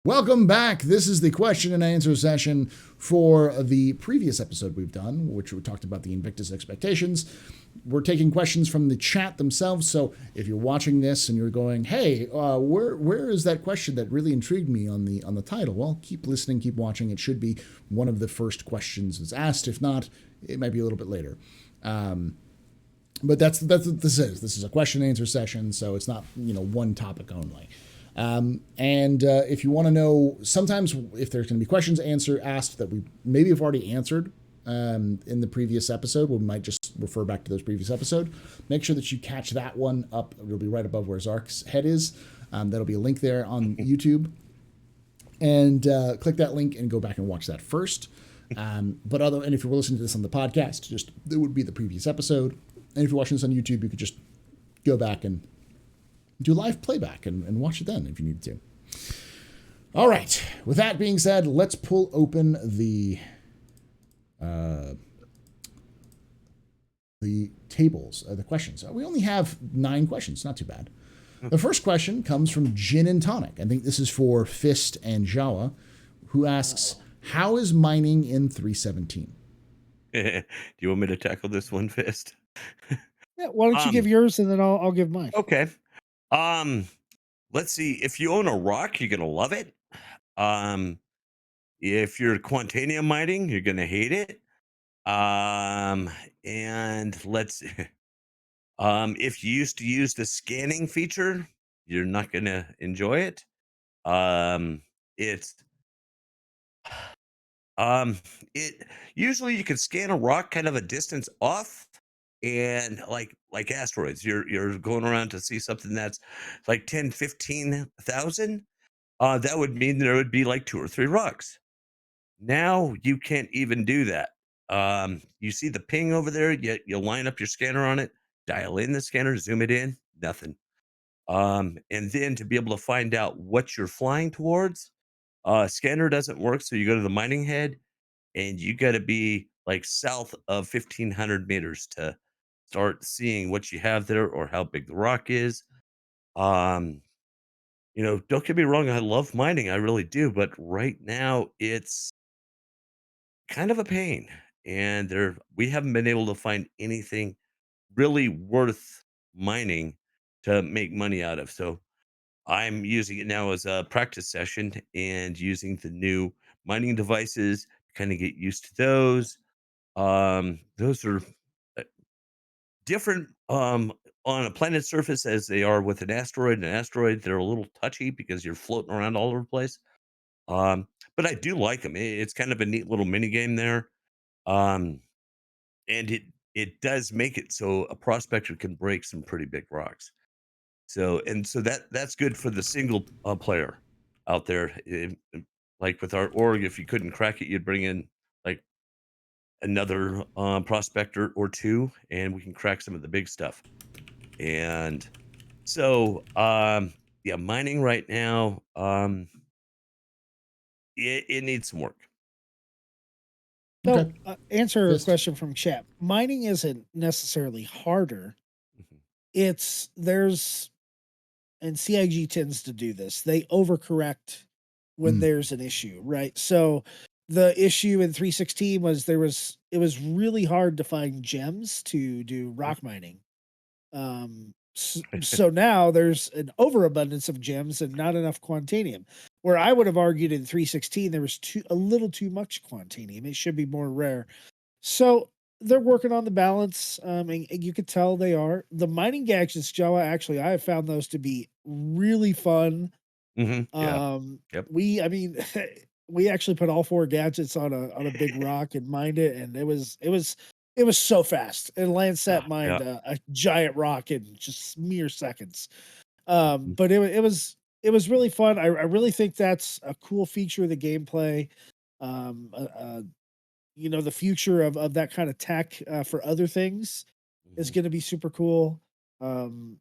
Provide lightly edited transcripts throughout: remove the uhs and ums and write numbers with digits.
Welcome back. This is the question and answer session for the previous episode we've done, which we talked about the Invictus expectations. We're taking questions from the chat themselves. So if you're watching this and you're going, "Hey, where is that question that really intrigued me on the title?" Well, keep listening, keep watching. It should be one of the first questions that's asked. If not, it might be a little bit later. But that's what this is. This is a question and answer session, so it's not one topic only. If you want to know, sometimes if there's going to be questions asked that we maybe have already answered in the previous episode, we might just refer back to those previous episode. Make sure that you catch that one up. It'll be right above where Zarrk's head is. That'll be a link there on YouTube. And click that link and go back and watch that first. And if you're listening to this on the podcast, it would be the previous episode. And if you're watching this on YouTube, you could just go back and do live playback and watch it then if you need to. All right. With that being said, let's pull open the tables, the questions. We only have 9 questions. Not too bad. The first question comes from Gin and Tonic. I think this is for Fist and Jawa, who asks, "How is mining in 317?" Do you want me to tackle this one, Fist? Yeah, why don't you give yours and then I'll give mine. Okay. Let's see. If you own a rock, you're gonna love it. If you're quantanium mining, you're gonna hate it. And let's if you used to use the scanning feature, you're not gonna enjoy it. It's it usually you can scan a rock kind of a distance off, and like asteroids, you're going around to see something that's like 10-15,000. That would mean there would be like 2 or 3 rocks. Now you can't even do that. You see the ping over there, you line up your scanner on it, dial in the scanner, zoom it in, nothing. And then to be able to find out what you're flying towards, scanner doesn't work, so you go to the mining head, and you got to be like south of 1,500 meters to start seeing what you have there or how big the rock is. Um, don't get me wrong, I love mining, I really do, but right now it's kind of a pain, and we haven't been able to find anything really worth mining to make money out of. So I'm using it now as a practice session and using the new mining devices, kind of get used to those. Those are uh, different on a planet's surface as they are with an asteroid. An asteroid, they're a little touchy because you're floating around all over the place. But I do like them. It's kind of a neat little mini game there. Um, and it does make it so a prospector can break some pretty big rocks. So that's good for the single player out there. Like with our org, if you couldn't crack it, you'd bring in like another prospector or 2, and we can crack some of the big stuff. And so, yeah, mining right now, it needs some work. So, Okay. answer a Fist. question from chat. Mining isn't necessarily harder. Mhm. And CIG tends to do this. They overcorrect when there's an issue, right? So the issue in 316 was it was really hard to find gems to do rock mining. So now there's an overabundance of gems and not enough quantanium. Where I would have argued in 316 there was a little too much quantanium. It should be more rare. So they're working on the balance. And you could tell they are. The mining gadgets, Jawa, actually, I have found those to be really fun. Yeah. Yep. I mean, we actually put all 4 gadgets on a big rock and mined it, and it was so fast. And Landsat mined Yeah. a giant rock in just mere seconds. Mhm. But it was really fun. I really think that's a cool feature of the gameplay. Um, uh, uh, the future of that kind of tech for other things is Mhm. going to be super cool. Um,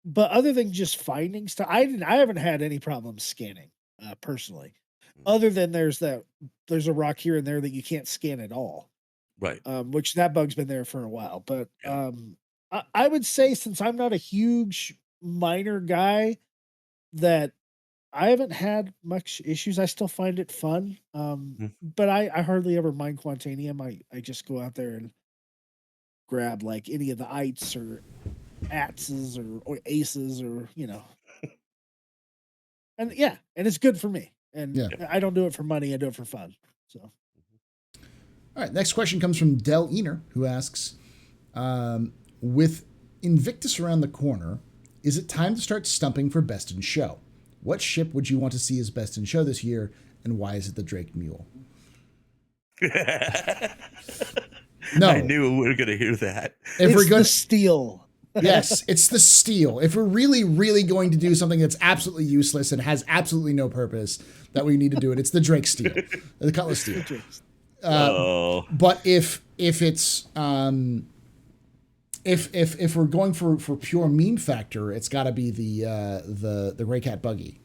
but other than just finding stuff, I haven't had any problems scanning personally. Mhm. Other than there's a rock here and there that you can't scan at all, Right. which that bug's been there for a while. But Yeah. I would say since I'm not a huge miner guy, that I haven't had much issues. I still find it fun. Mhm. But I hardly ever mind Quantanium. I just go out there and grab like any of the ites or atses or aces or and yeah, and it's good for me. And Yeah. I don't do it for money. I do it for fun. So All right. Next question comes from Del Ener, who asks, with Invictus around the corner, is it time to start stumping for best in show? What ship would you want to see as best in show this year, and why is it the Drake Mule? No. I knew we were going to hear that. If we're it's going the steel. Yes, it's the steel. If we're really, really going to do something that's absolutely useless and has absolutely no purpose that we need to do it, it's the Drake steel, the Cutlass steel. Oh, But if it's if we're going for pure meme factor, it's got to be the Gray Cat buggy.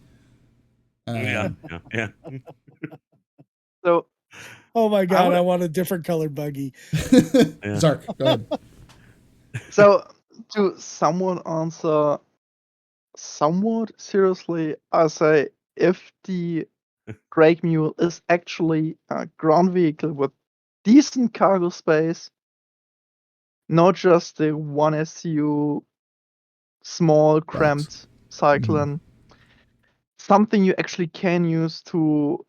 yeah. So Oh my god, would- I want a different colored buggy. Zarrk, go ahead. So to somewhat answer somewhat seriously, I say if the Drake Mule is actually a ground vehicle with decent cargo space, not just the one SU small cramped cyclone, something you actually can use to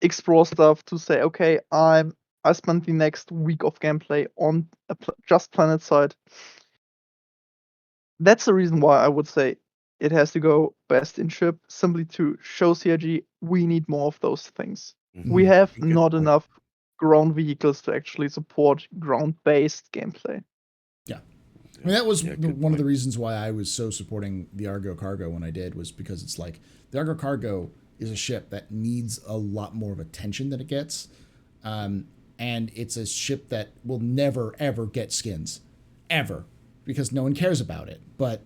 explore stuff, to say, okay, I spent the next week of gameplay on just planet side. That's the reason why I would say it has to go best in ship, simply to show CIG we need more of those things. We have Good not point. enough ground vehicles to actually support ground-based gameplay. Yeah. I mean, that was Yeah, good one of the point. reasons why I was so supporting the Argo Cargo when I did, was because it's like the Argo Cargo is a ship that needs a lot more of attention than it gets. And it's a ship that will never, ever get skins. Ever. Because no one cares about it. But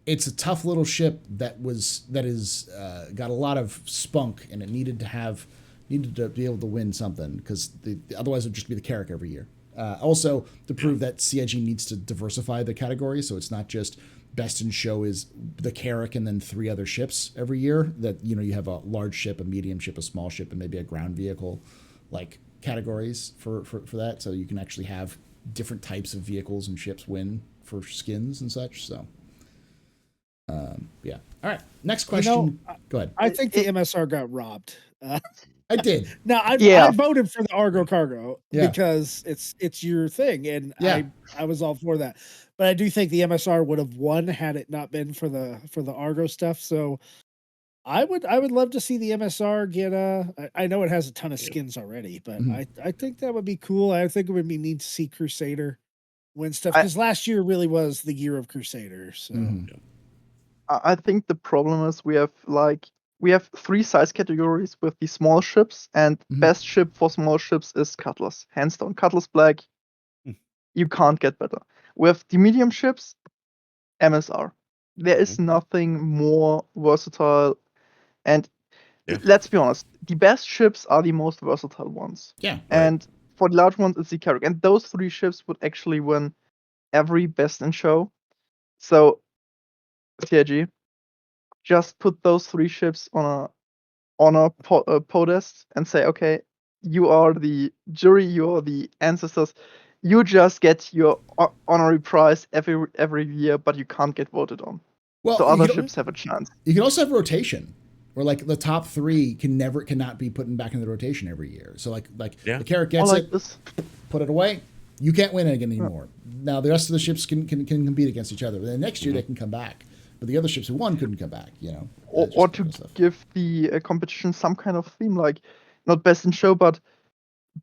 it's a tough little ship that is got a lot of spunk, and it needed to be able to win something, because otherwise it would just be the Carrack every year. Also, to prove that CIG needs to diversify the category, so it's not just best in show is the Carrack and then 3 other ships every year. That you have a large ship, a medium ship, a small ship, and maybe a ground vehicle, like categories for that, so you can actually have different types of vehicles and ships win for skins and such. So, yeah. All right. Next question. Go ahead. I think the MSR got robbed. I did. Now I Yeah. voted for the Argo Cargo Yeah. because it's your thing, and Yeah. I was all for that. But I do think the MSR would have won had it not been for the Argo stuff. So I would love to see the MSR get I know it has a ton of skins already, but I think that would be cool. I think it would be neat to see Crusader win stuff, because last year really was the year of Crusader. So I think the problem is we have 3 size categories with the small ships, and best ship for small ships is Cutlass. Hands down, Cutlass Black. You can't get better. We have the medium ships, MSR. There is nothing more versatile, and let's be honest, the best ships are the most versatile ones. Yeah. And for the large ones, it's the Carrack. And those 3 ships would actually win every best in show. So CIG, just put those 3 ships on a podest and say, okay, you are the jury, you are the ancestors. You just get your honorary prize every year, but you can't get voted on. Well, so other ships have a chance. You can also have rotation, where like the top 3 cannot be put back in the rotation every year. So like the Carrack gets like it, this. put it away. You can't win it again anymore. Now the rest of the ships can compete against each other. But then next year they can come back, but the other ships who won couldn't come back. Or to give the competition some kind of theme, like not best in show, but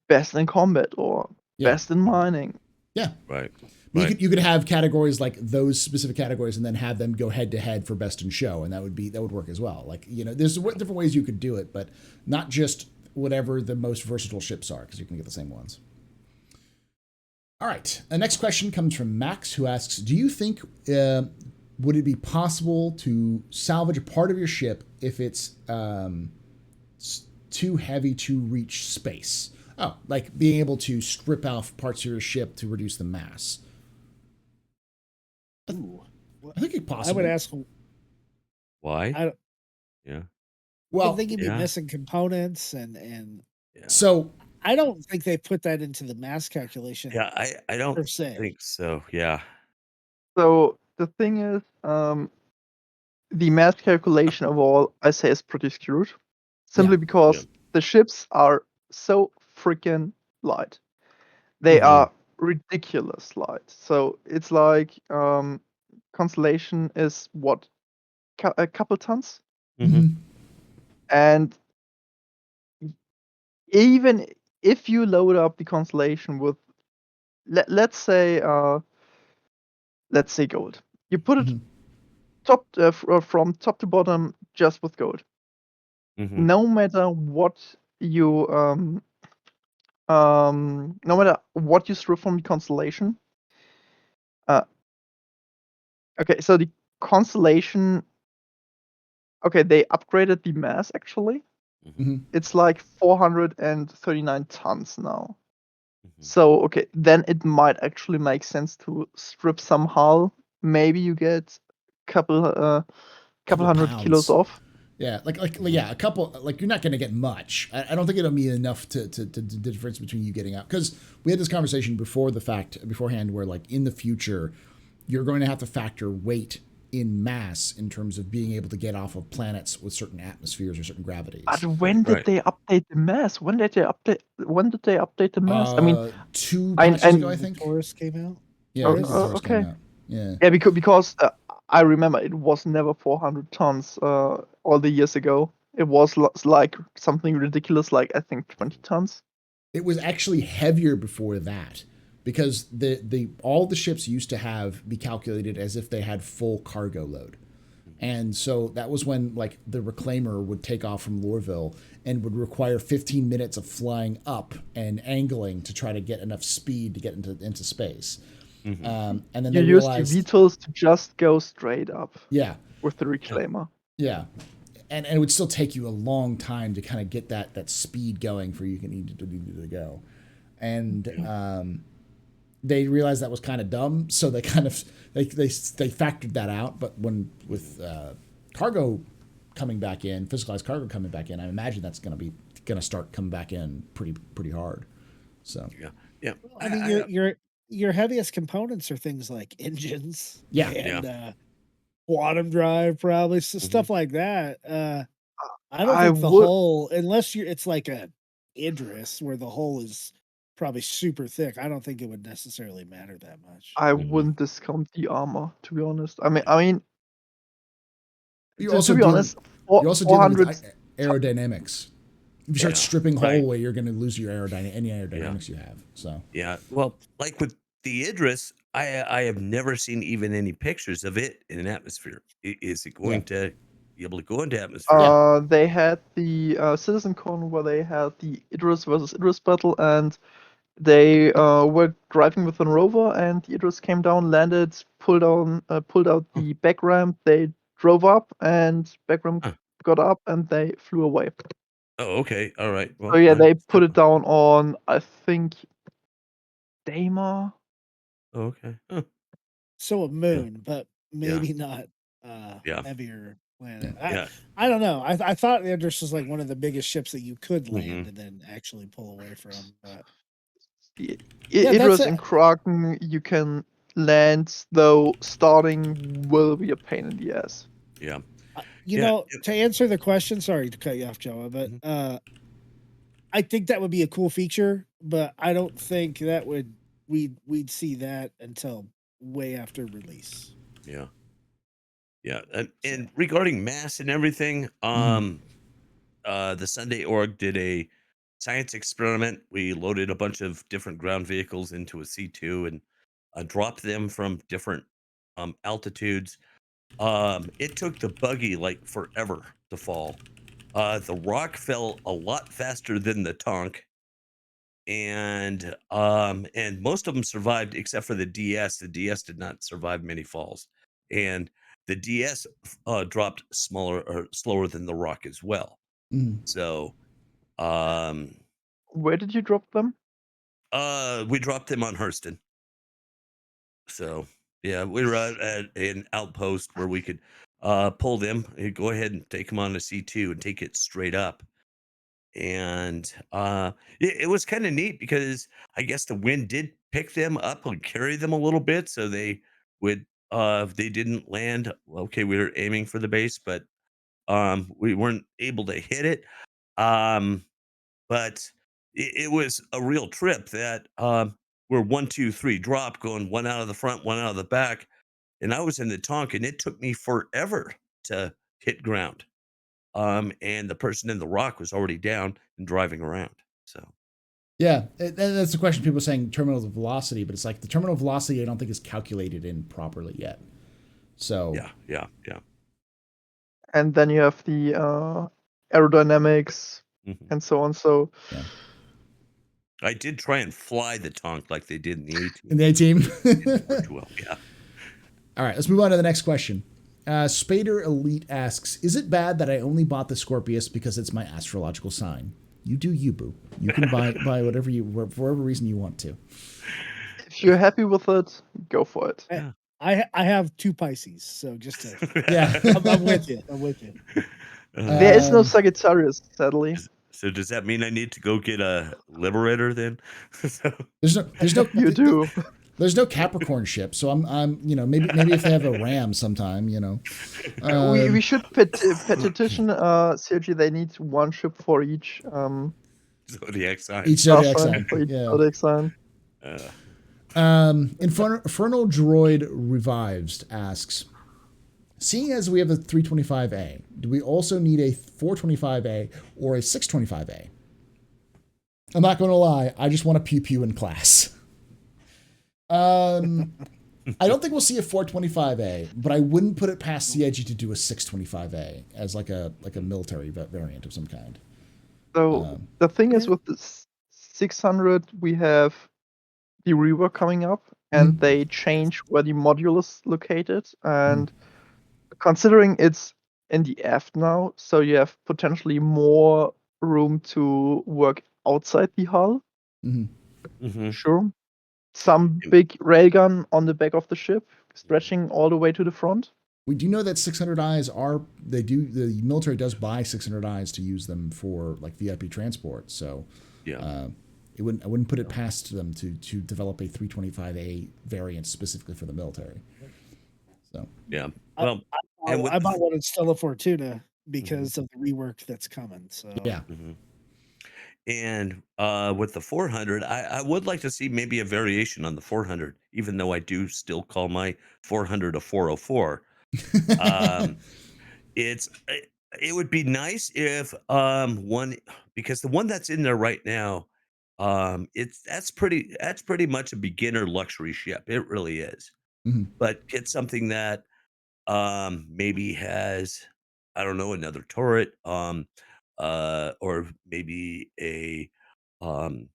best in combat or best in mining. Yeah. Right. You could have categories like those specific categories, and then have them go head to head for best in show, and that would work as well. Like there's different ways you could do it, but not just whatever the most versatile ships are, because you can get the same ones. All right. The next question comes from Max, who asks, do you think would it be possible to salvage a part of your ship if it's too heavy to reach space? Oh, like being able to strip off parts of your ship to reduce the mass. I think it's possible. I would ask why. I don't, Yeah. Well, they can be Yeah. missing components and Yeah. so I don't think they put that into the mass calculation Yeah, I don't per se. think so. Yeah. So the thing is, the math calculation of all I say is pretty screwed, simply because the ships are so freaking light. They Mhm. are ridiculous light. So it's like Constellation is what, a couple tons, Mhm. and even if you load up the Constellation with let's say gold, you put it top from top to bottom just with gold. Mhm. No matter what you no matter what you strip from the Constellation. Okay, so the Constellation. Okay, they upgraded the mass actually. Mhm. It's like 439 tons now. Mhm. So okay, then it might actually make sense to strip some hull. Maybe you get couple hundred pounds. kilos off. Yeah, a couple. Like you're not going to get much. I don't think it'll be enough to the difference between you getting out, because we had this conversation beforehand where like in the future you're going to have to factor weight in mass in terms of being able to get off of planets with certain atmospheres or certain gravities. But when did they update the mass? When did they update the mass? I mean, 2 patches ago, I think. Taurus came out. Yeah, Oh, I think the Taurus came okay. out. Yeah. Yeah, because I remember it was never 400 tons all the years ago. It was like something ridiculous, like I think 20 tons. It was actually heavier before that, because the all the ships used to be calculated as if they had full cargo load. And so that was when like the Reclaimer would take off from Lorville and would require 15 minutes of flying up and angling to try to get enough speed to get into space. Mhm. And then You they used the realized, VTOLs to just go straight up yeah, with the Reclaimer. yeah, and it would still take you a long time to kind of get that speed going for you need to go. And they realized that was kind of dumb, so they kind of they factored that out. But when with cargo coming back in, physicalized cargo coming back in, I imagine that's going to start coming back in pretty hard. So Yeah. I mean, your heaviest components are things like engines, Yeah. and quantum drive, probably stuff like that. I don't I think the would- hull, unless it's like a Idris where the hull is probably super thick. I don't think it would necessarily matter that much. I Mhm. wouldn't discount the armor, to be honest. I mean, you're to also be dealing, honest, you're also dealing 400 with aerodynamics. If you start Yeah. stripping hull Right. away, you're going to lose your any aerodynamics you have. So Yeah. Well, like with the Idris, I have never seen even any pictures of it in an atmosphere. Is it going to be able to go into atmosphere? They had the Citizen Con where they had the Idris versus Idris battle, and they were driving with a rover, and the Idris came down, landed, pulled out the back ramp. They drove up, and back ramp Huh. got up, and they flew away. Oh, okay. All right. Well, So yeah, they put it down on, I think, Daima. Oh, okay. Huh. So a moon, but Yeah. maybe not Yeah. heavier planet. Yeah. I don't know. I thought the Idris was like one of the biggest ships that you could land Mhm. and then actually pull away from. But The Yeah, that's Idris it. and Kraken you can land, though starting will be a pain in the ass. Yeah. you Yeah, know, to answer the question, sorry to cut you off, Jawa, but I think that would be a cool feature, but I don't think that we'd see that until way after release. Yeah. Yeah. And regarding mass and everything, the Sunday org did a science experiment. We loaded a bunch of different ground vehicles into a C2 and dropped them from different altitudes. It took the buggy like forever to fall. The rock fell a lot faster than the tonk, and most of them survived except for the DS. The DS did not survive many falls, and the DS dropped smaller or slower than the rock as well. So, Where did you drop them? we dropped them on Hurston. So, yeah, we were at an outpost where we could pull them, go ahead and take them on a C2 and take it straight up. And it was kind of neat because I guess the wind did pick them up and carry them a little bit, so they would they didn't land. Okay, we were aiming for the base, but we weren't able to hit it. But it was a real trip that we're 1, 2, 3 drop, going one out of the front, one out of the back, and I was in the tonk, and it took me forever to hit ground. And the person in the rock was already down and driving around. So Yeah, that's the question. People are saying terminal velocity, but it's like the terminal velocity I don't think is calculated in properly yet. So yeah. And then you have the aerodynamics Mhm. and so on. So I did try and fly the tonk like they did in the A-Team. in the A-Team. It didn't work too well. Yeah. All right, let's move on to the next question. Spader Elite asks, is it bad that I only bought the Scorpius because it's my astrological sign? You do you, boo. You can buy whatever you, for whatever reason you want to. if you're happy with it, go for it. Yeah. I have 2 Pisces, so just to, Yeah. I'm with you. I'm with you. There is no Um, Sagittarius, sadly. So does that mean I need to go get a Liberator then? So- there's no You do. there's no Capricorn ship, so I'm maybe if they have a ram sometime, We should petition Sergi. They need 1 ship for each Zodiac sign. each star zodiac sign, sign. for each Yeah. zodiac sign. Infernal Droid Revives asks, seeing as we have a 325A, do we also need a 425A or a 625A? I'm not going to lie, I just want a pew pew in class. I don't think we'll see a 425A, but I wouldn't put it past CIG to do a 625A as like a military variant of some kind. So the thing is, with the 600, we have the rework coming up, and they change where the module is located. And considering it's in the aft now, so you have potentially more room to work outside the hull. Mhm. Sure. Some big railgun on the back of the ship, stretching all the way to the front. We do know that 600Is the military does buy 600Is to use them for like VIP transport. So Yeah. I wouldn't put it past them to develop a 325A variant specifically for the military. So Yeah. Well, and with I bought one in Stella Fortuna because of the rework that's coming. So yeah. And with the 400, I would like to see maybe a variation on the 400, even though I do still call my 400 a 404. It would be nice if one, because the one that's in there right now, that's pretty much a beginner luxury ship. It really is. But get something that maybe has, I don't know, another turret, or maybe a um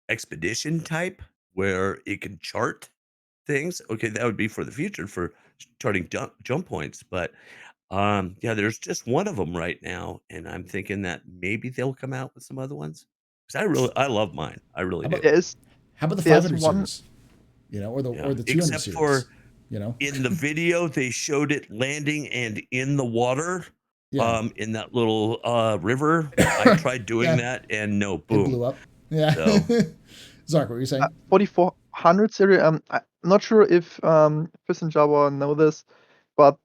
expedition type where it can chart things. Okay, that would be for the future for charting jump points. But yeah, there's just one of them right now, and I'm thinking that maybe they'll come out with some other ones. Because I love mine. I really do. How about the There's 500 one- series? Or the Yeah. 200 Except series. for In in the video, they showed it landing and in the water. Yeah. In that little river. I tried doing Yeah. that and no, It boom. blew up. Yeah. So Zark, what were you saying? 4400 series. I'm not sure if Chris and Jawa know this, but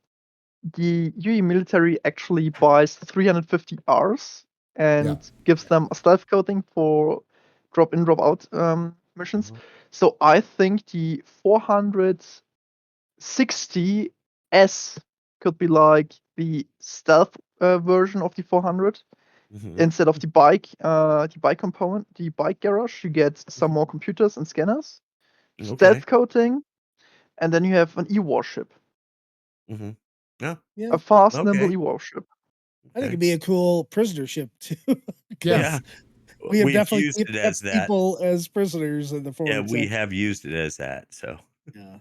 the UE military actually buys 350 Rs and gives them a stealth coating for drop in, drop out missions. So I think the 460S could be like the stealth version of the 400. Instead of the bike component, the bike garage, you get some more computers and scanners, stealth coating, and then you have an E-warship. Yeah. A fast, Okay. nimble E-warship. I think it'd be a cool prisoner ship too. Yeah. We have We've definitely used it kept as that. people as prisoners in the forward. Yeah, we section. have used it as that. So Yeah.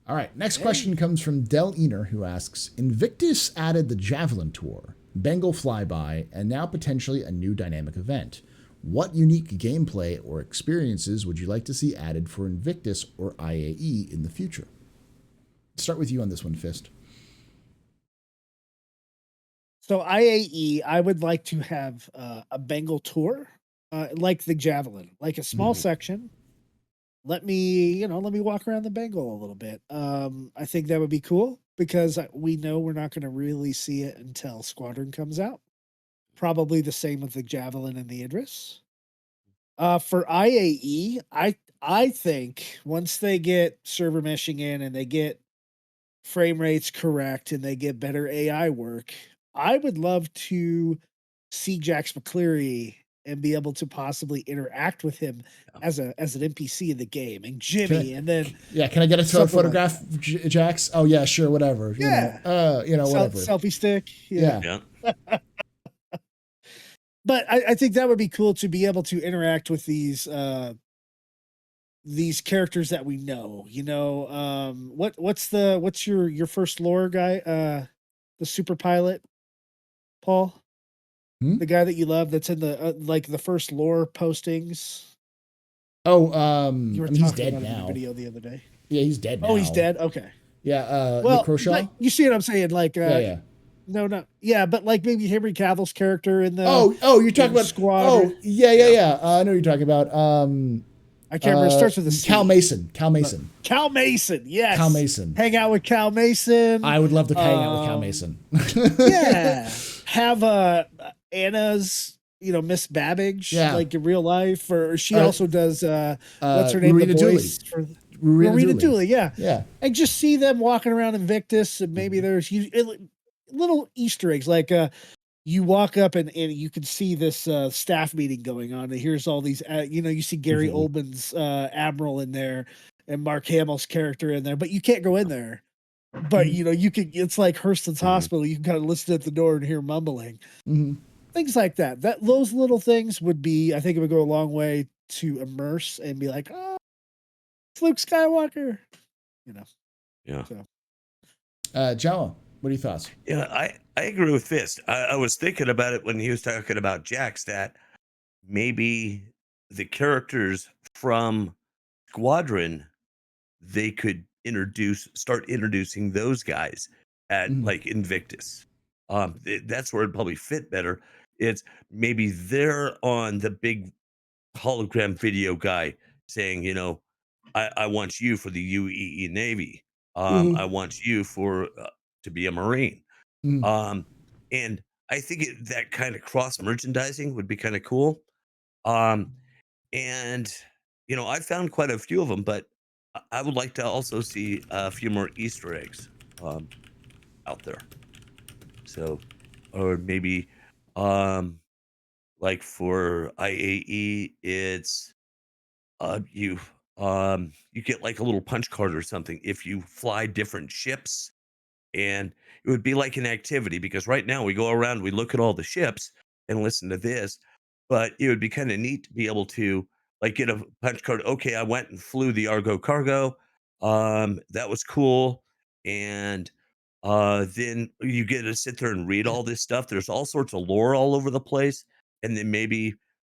All right. Next question comes from Del Ener, who asks, Invictus added the Javelin Tour, Bengal Flyby, and now potentially a new dynamic event. What unique gameplay or experiences would you like to see added for Invictus or IAE in the future? Start with you on this one, Fist. So IAE, I would like to have a Bengal tour, like the Javelin, like a small section. Let me walk around the Bengal a little bit. I think that would be cool because we know we're not going to really see it until Squadron comes out. Probably the same with the Javelin and the Idris. For IAE, I think once they get server meshing in and they get frame rates correct and they get better AI work, I would love to see Jax McCleary and be able to possibly interact with him as an NPC in the game, and Jimmy, and then can I get a photograph, like Jax? Oh yeah, sure, whatever. Whatever. Selfie stick. Yeah. But I think that would be cool to be able to interact with these characters that we know. What's your first lore guy? The super pilot, Paul? The guy that you love that's in the the first lore postings. Oh, you were he's talking dead about now. Him in the video the other day. Yeah, he's dead now. Oh, he's dead. Okay. Yeah. Well, Nick Croshaw? you see what I'm saying? yeah. No. Yeah, but maybe Henry Cavill's character in the. Oh, you're talking about Squadron. Oh, yeah. I know what you're talking about. I can't remember. It starts with a C. Cal Mason. Cal Mason. Yes. Cal Mason. Hang out with Cal Mason. I would love to hang out with Cal Mason. Yeah. Have Anna's, Miss Babbage, like in real life, or she also does. What's her name? Marina the voice Dooley. for Marina Dooley. Yeah. And just see them walking around Invictus, and maybe there's little Easter eggs, like you walk up and you can see this staff meeting going on, and here's all these. You see Gary Oldman's Admiral in there, and Mark Hamill's character in there, but you can't go in there. But you can. It's like Hurston's Hospital. You can kind of listen at the door and hear mumbling. Things like that. Those little things would be. I think it would go a long way to immerse and be like, oh, it's Luke Skywalker. Yeah. So. Jawa, what are your thoughts? Yeah, I agree with Fist. I was thinking about it when he was talking about Jax, that maybe the characters from Squadron, they could start introducing those guys at like Invictus. That's where it'd probably fit better. It's maybe they're on the big hologram video guy saying, I want you for the UEE Navy. I want you to be a Marine. And I think that kind of cross merchandising would be kind of cool. And I found quite a few of them, but I would like to also see a few more Easter eggs out there. So, or maybe like for IAE, it's you get like a little punch card or something if you fly different ships, and it would be like an activity, because right now we go around, we look at all the ships and listen to this, but it would be kind of neat to be able to like get a punch card. Okay, I went and flew the Argo Cargo. That was cool. And then you get to sit there and read all this stuff. There's all sorts of lore all over the place. And then maybe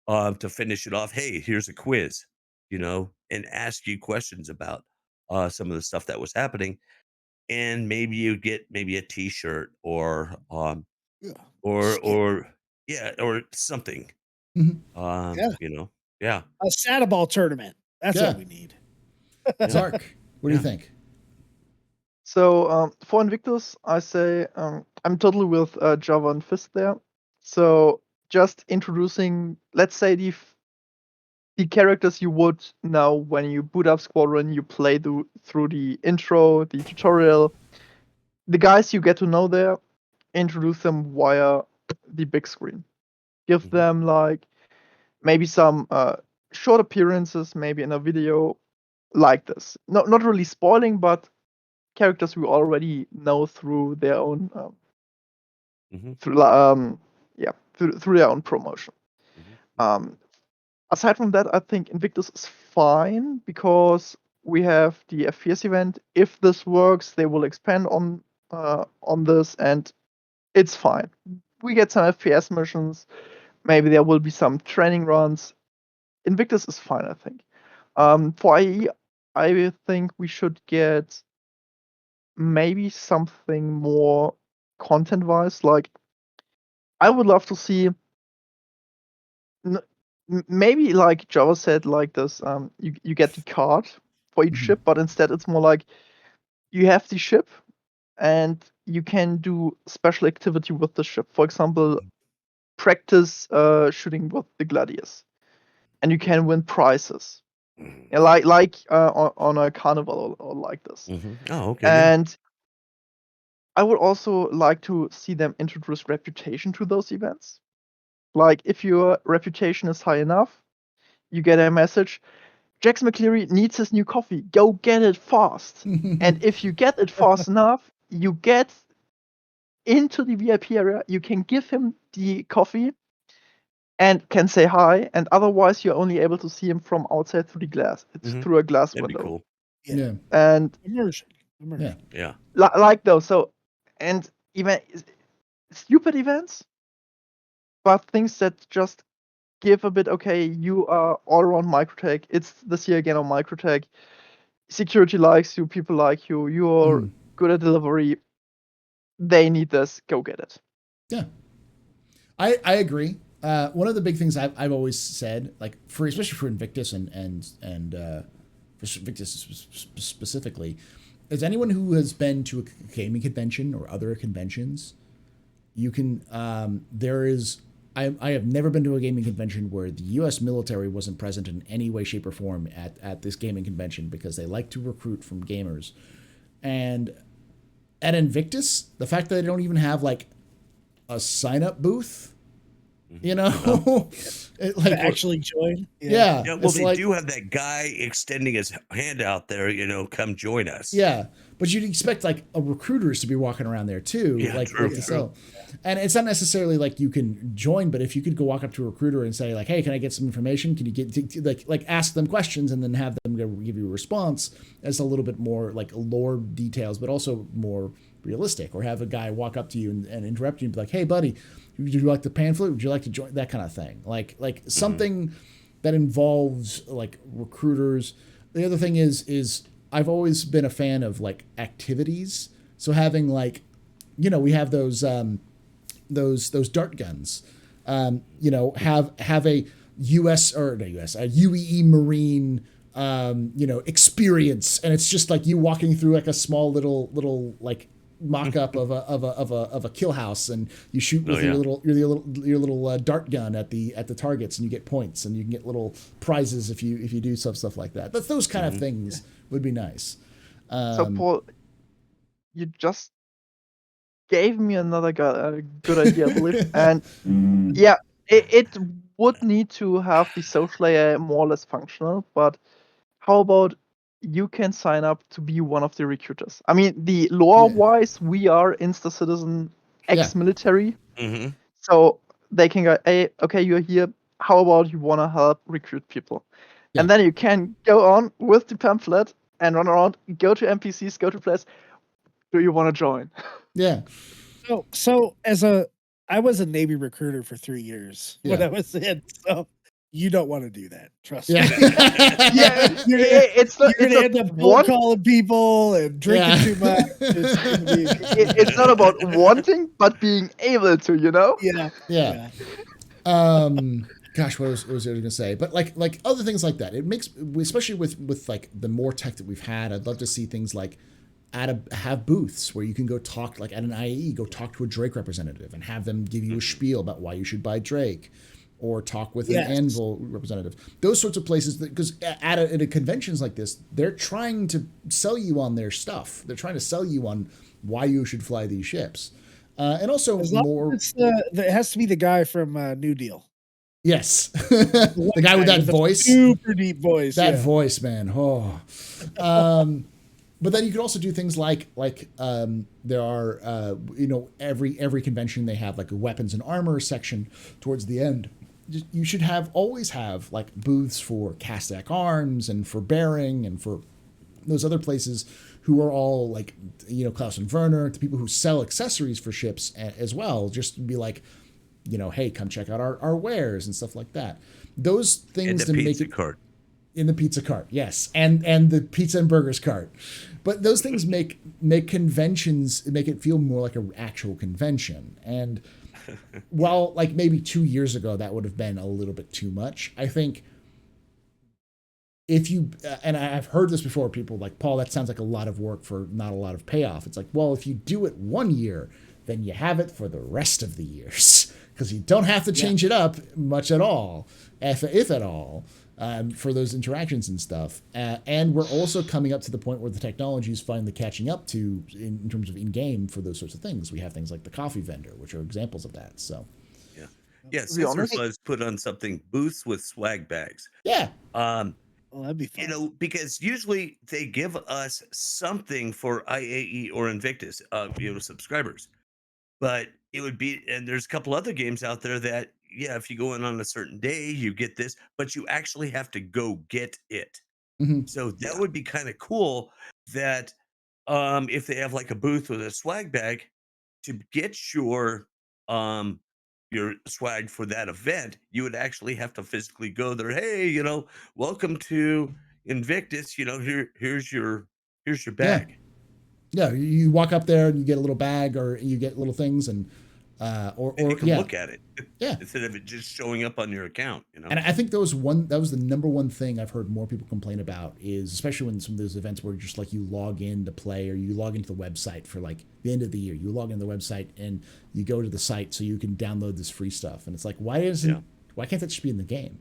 to finish it off, hey, here's a quiz, and ask you questions about some of the stuff that was happening. And maybe you get a t-shirt or or something. Yeah. A Sadaball tournament. That's what we need. Zarrk, what do you think? So for Invictus, I say I'm totally with Java and Fist there. So just introducing, let's say, the characters you would know when you boot up Squadron, you play through the intro, the tutorial. The guys you get to know there, introduce them via the big screen. Give them like maybe some short appearances, maybe in a video like this. Not really spoiling, but characters we already know through their own through their own promotion. Aside from that, I think Invictus is fine because we have the FPS event. If this works, they will expand on this, and it's fine. We get some FPS missions. Maybe there will be some training runs. Invictus is fine, I think. For IE, I think we should get maybe something more content-wise. Like, I would love to see, maybe like Java said, like this, you get the card for each ship, but instead it's more like you have the ship and you can do special activity with the ship. For example, practice shooting with the gladiators, and you can win prizes. Yeah, like on a carnival or like this. Oh, okay. Yeah. And I would also like to see them introduce reputation to those events. Like, if your reputation is high enough, you get a message, Jax McCleary needs his new coffee. Go get it fast. And if you get it fast enough, you get into the VIP area, you can give him the coffee and can say hi, and otherwise you're only able to see him from outside through the glass. It's through a glass That'd be window. cool. Yeah. And Immersion. Yeah. like those. So, and stupid events, but things that just give a bit, okay, you are all around Microtech. It's this year again on Microtech. Security likes you, people like you, you're good at delivery. They need this, go get it. Yeah. I agree. One of the big things I've always said, like especially for Invictus and for Invictus specifically, is anyone who has been to a gaming convention or other conventions, you can I have never been to a gaming convention where the U.S. military wasn't present in any way, shape, or form at this gaming convention, because they like to recruit from gamers. And at Invictus, the fact that they don't even have like a sign-up booth, you know, like actually join. Yeah. Yeah, well, they do have that guy extending his hand out there, come join us. Yeah, but you'd expect like a recruiters to be walking around there too, to sell. And it's not necessarily like you can join, but if you could go walk up to a recruiter and say like, "Hey, can I get some information? Can you get like ask them questions and then have them give you a response?" As a little bit more like lore details, but also more realistic. Or have a guy walk up to you and interrupt you and be like, "Hey, buddy, would you like the pamphlet? Would you like to join?" That kind of thing. Like something that involves like recruiters. The other thing is I've always been a fan of like activities. So having like, we have those dart guns. Have a a UEE Marine experience, and it's just like you walking through like a small little like mock-up of a kill house, and you shoot with your little dart gun at the targets, and you get points, and you can get little prizes if you do stuff like that. But those kind of things would be nice. So Paul, you just gave me another good idea, I believe. And yeah, it would need to have the social layer more or less functional, but how about you can sign up to be one of the recruiters? I mean, the lore-wise, we are Insta-Citizen ex-military. So they can go, hey, okay, you're here. How about you want to help recruit people? And then you can go on with the pamphlet and run around, go to NPCs, go to players. Do you want to join? Yeah. So I was a Navy recruiter for 3 years when I was in. So you don't want to do that. Trust me. It's you're gonna end up cold calling people and drinking too much. It's not about wanting, but being able to. Yeah. Gosh, what was I going to say? But like other things like that, it makes, especially with like the more tech that we've had, I'd love to see things like have booths where you can go talk, like at an IAE, go talk to a Drake representative and have them give you a spiel about why you should buy Drake, or talk with an Anvil representative. Those sorts of places, because at a conventions like this, they're trying to sell you on their stuff. They're trying to sell you on why you should fly these ships, and also more. It has to be the guy from New Deal. Yes, the guy with that voice, super deep voice. That voice, man. Oh. But then you could also do things like there are every convention they have like a weapons and armor section towards the end. You should always have like booths for Castec Arms and for Bearing and for those other places who are all like Klaus and Werner, the people who sell accessories for ships as well. Just be like, hey, come check out our wares and stuff like that. Those things and to make it. Cart. In the pizza cart, yes, and the pizza and burgers cart. But those things make conventions, make it feel more like an actual convention. And while like maybe 2 years ago that would have been a little bit too much, I think if you and I've heard this before, people like, Paul, that sounds like a lot of work for not a lot of payoff. It's like, well, if you do it 1 year, then you have it for the rest of the years because you don't have to change it up much at all, if at all. For those interactions and stuff. And we're also coming up to the point where the technology is finally catching up to in terms of in-game for those sorts of things. We have things like the coffee vendor, which are examples of that. So yeah, Scissor Buzz put on something, booths with swag bags. yeah. Well, that'd be fun. You know, because usually they give us something for IAE or Invictus, subscribers. But it would be, and there's a couple other games out there that, yeah, if you go in on a certain day, you get this, but you actually have to go get it. Mhm. So that would be kind of cool that if they have like a booth with a swag bag to get your swag for that event, you would actually have to physically go there. Hey, welcome to Invictus. Here's your bag. Yeah, you walk up there and you get a little bag or you get little things and And you can look at it. Yeah. Instead of it just showing up on your account, And I think that was the number one thing I've heard more people complain about is, especially when some of those events where just like you log in to play or you log into the website for like the end of the year, you log into the website and you go to the site so you can download this free stuff. And it's like, why can't that just be in the game?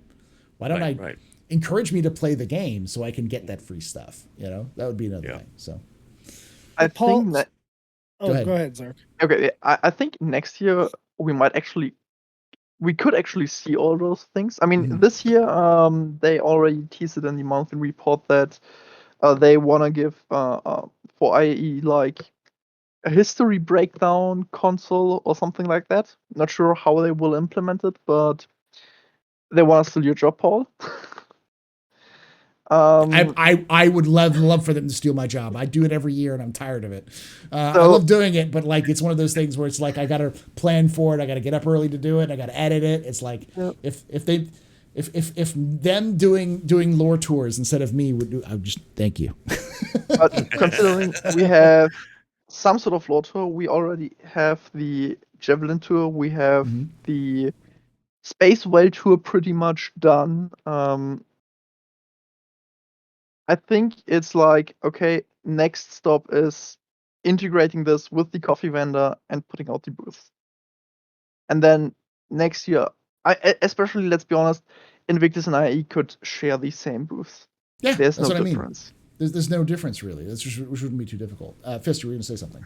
Why don't encourage me to play the game so I can get that free stuff? That would be another thing. So I think that. Go ahead, Zarrk. Okay, I think next year we could actually see all those things. I mean, this year they already teased it in the monthly report that they want to give for IAE like a history breakdown console or something like that. Not sure how they will implement it, but they want to steal your job, Paul. I would love for them to steal my job. I do it every year and I'm tired of it. I love doing it, but like it's one of those things where it's like I got to plan for it. I got to get up early to do it. I got to edit it. It's like if them doing lore tours instead of me would do, I would just thank you. But considering we have some sort of lore tour, we already have the Javelin tour. We have the Space Whale tour pretty much done. I think it's like, okay, next stop is integrating this with the coffee vendor and putting out the booth. And then next year, especially, let's be honest, Invictus and IE could share the same booth. Yeah, there's that's no what difference. I mean. There's no difference really. Which wouldn't be too difficult. Fist, you were going to say something.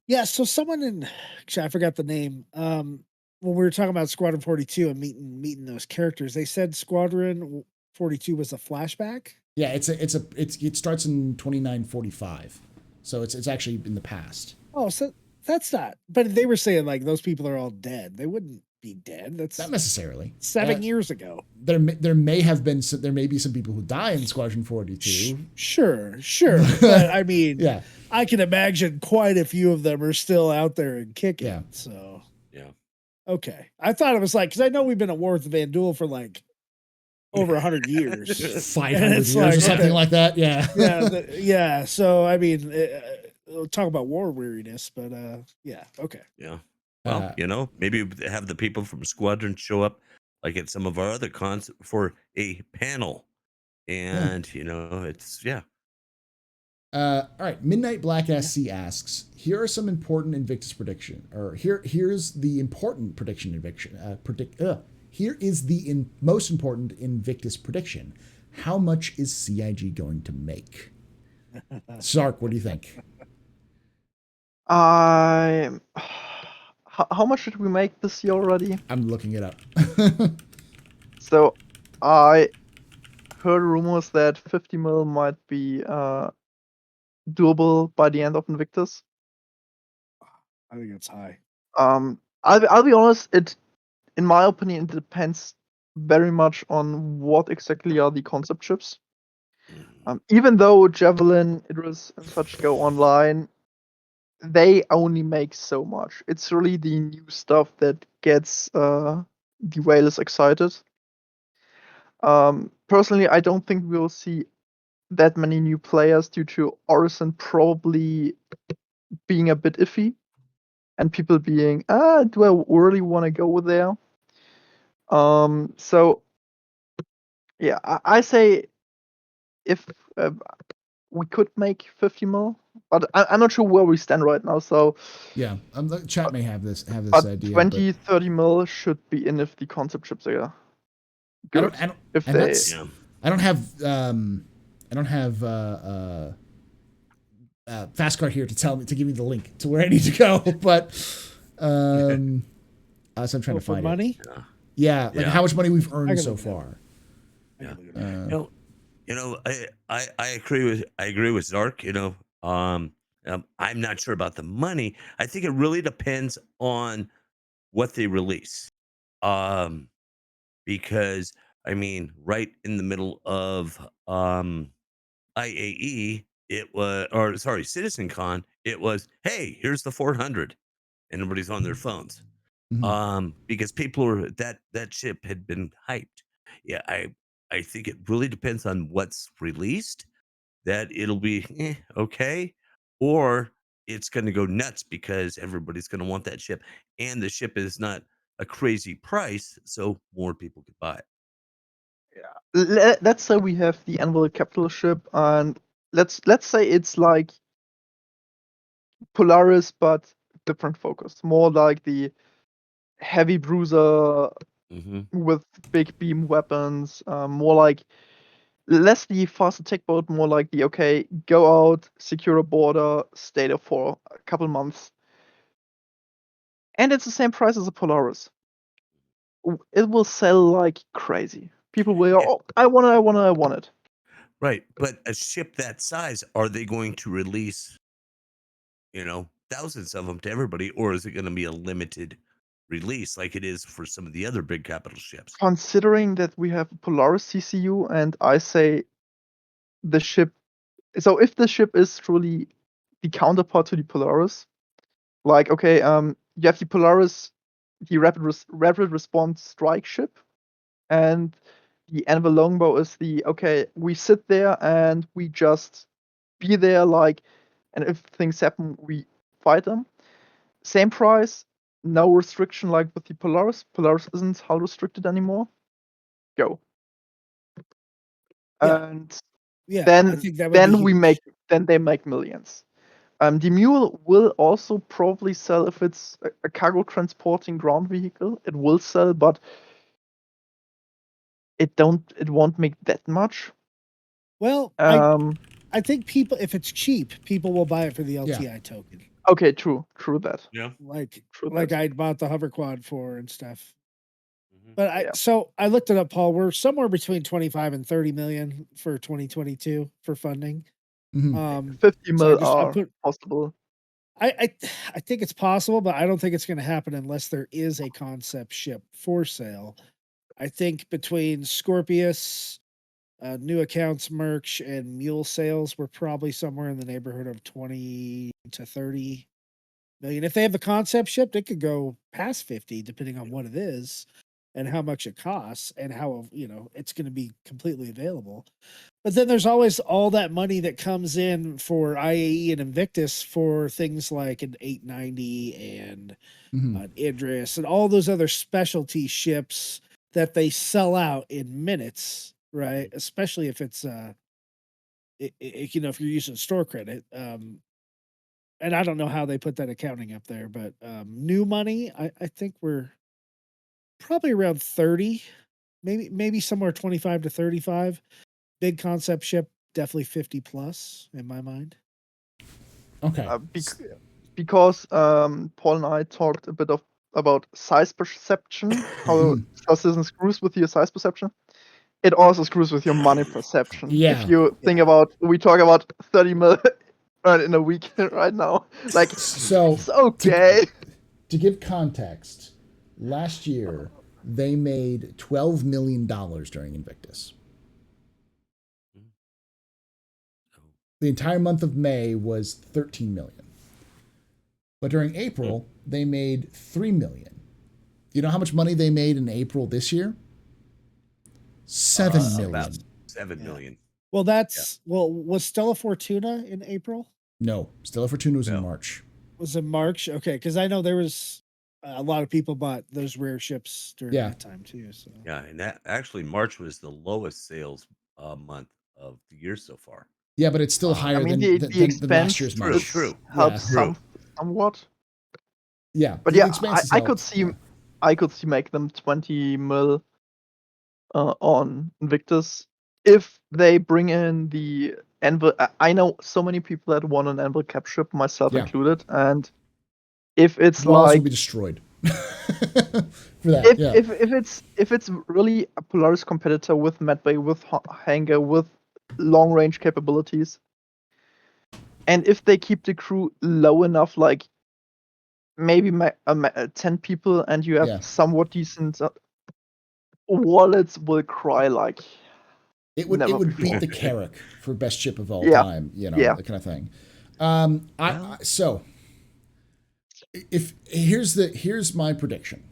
Yeah, so someone actually I forgot the name. When we were talking about Squadron 42 and meeting those characters, they said Squadron 42 was a flashback. Yeah, it starts in 2945, so it's actually in the past. Oh, so that's not. But they were saying like those people are all dead. They wouldn't be dead. That's not necessarily 7 years ago. There may be some people who die in Squadron 42. Sure. But I mean, yeah, I can imagine quite a few of them are still out there and kicking. Yeah. So yeah. Okay, I thought it was like because I know we've been at war with Van Duel for like over 100 years, 500 years or something like that. Yeah, yeah. So I mean, talk about war weariness, but yeah, okay, yeah. Well, maybe have the people from Squadron show up, like at some of our other cons for a panel, and it's All right, Midnight Black SC asks, here are some important Invictus prediction, or here's the important prediction here is the most important Invictus prediction. How much is CIG going to make? Zarrk, what do you think? How much did we make this year already? I'm looking it up. So I heard rumors that 50 mil might be doable by the end of Invictus. I think it's high. I'll be honest. In my opinion, it depends very much on what exactly are the concept chips. Even though Javelin, Idris, and such go online, they only make so much. It's really the new stuff that gets the whalers excited. personally, I don't think we'll see that many new players due to Orison probably being a bit iffy and people being, do I really want to go there? So yeah, I say if we could make 50 mil, but I'm not sure where we stand right now. So Yeah, the chat may have this but idea. 20, 30 mil should be in if the concept ships are good. If and they, that's I don't have fast car here to give me the link to where I need to go, but so I'm trying to for find money. it. Yeah, like how much money we've earned so look it up. far. Yeah. I agree with Zarrk. I'm not sure about the money. I think it really depends on what they release. Because I mean, right in the middle of IAE, CitizenCon, it was, hey, here's the 400, and everybody's on their phones. Because people were that ship had been hyped. Yeah, I think it really depends on what's released. That it'll be okay, or it's going to go nuts because everybody's going to want that ship, and the ship is not a crazy price, so more people could buy it. let's say we have the Anvil capital ship, and let's say it's like Polaris but different focus, more like the heavy bruiser with big beam weapons, more like less the fast attack boat, more like the go out, secure a border, stay there for a couple months, and it's the same price as a Polaris. It will sell like crazy. People will, I want it. Right, but a ship that size, are they going to release, thousands of them to everybody, or is it going to be a limited release like it is for some of the other big capital ships? Considering that we have a Polaris CCU, and I say the ship, so if the ship is truly the counterpart to the Polaris, like you have the Polaris, the rapid response strike ship, and the Anvil Longbow is the we sit there and we just be there, and if things happen, we fight them. Same price, no restriction like with the Polaris. Polaris isn't hull restricted anymore. Go. Yeah. And Yeah, I then think that would be huge. then they make millions. The Mule will also probably sell if it's a cargo transporting ground vehicle. It will sell, but it won't make that much. Well, I think people, if it's cheap, people will buy it for the LTI token. Okay, true that. Yeah. Like True like that. I bought the hover quad for and stuff. But so I looked it up, Paul. We're somewhere between 25 and 30 million for 2022 for funding. 50 mil are possible. I think it's possible, but I don't think it's going to happen unless there is a concept ship for sale. I think between Scorpius, new accounts, merch, and mule sales, we're probably somewhere in the neighborhood of 20 to 30 million. If they have the concept ship, it could go past 50, depending on what it is and how much it costs and how, it's going to be completely available. But then there's always all that money that comes in for IAE and Invictus for things like an 890 and an Idris and all those other specialty ships that they sell out in minutes, right? Especially if it's, if you're using store credit. And I don't know how they put that accounting up there, but new money, I think we're probably around 30, maybe somewhere 25 to 35. Big concept ship, definitely 50 plus in my mind. Okay. Because Paul and I talked a bit about size perception, how Star screws with your size perception. It also screws with your money perception. Yeah. If you think we talk about 30 million in a week right now. Like, so it's okay. To give context, last year they made $12 million during Invictus. The entire month of May was 13 million. But during April, they made 3 million. You know how much money they made in April this year? 7 million. About 7 Yeah. million. Well, was Stella Fortuna in April? No, Stella Fortuna was in No. March. Was in March? Okay, because I know there was a lot of people bought those rare ships during Yeah. that time too. So Yeah, and that actually March was the lowest sales month of the year so far. Yeah, but it's still higher I mean, than, the than expense last year's March. True. helps Yeah. somewhat. Yeah, But the yeah, expanse I has could helped, see yeah. I could see make them 20 mil on Invictus if they bring in the Anvil. I know so many people that want an Anvil cap ship, myself Yeah. included, and if it's Walls will like be destroyed for that. Yeah. if it's really a Polaris competitor with medbay, with hangar, with long range capabilities, and if they keep the crew low enough, like maybe 10 people, and you have Yeah. somewhat decent wallets will cry like It would never beat before. the Carrack for best ship of all Yeah. time, Yeah. that kind of thing. So if here's my prediction.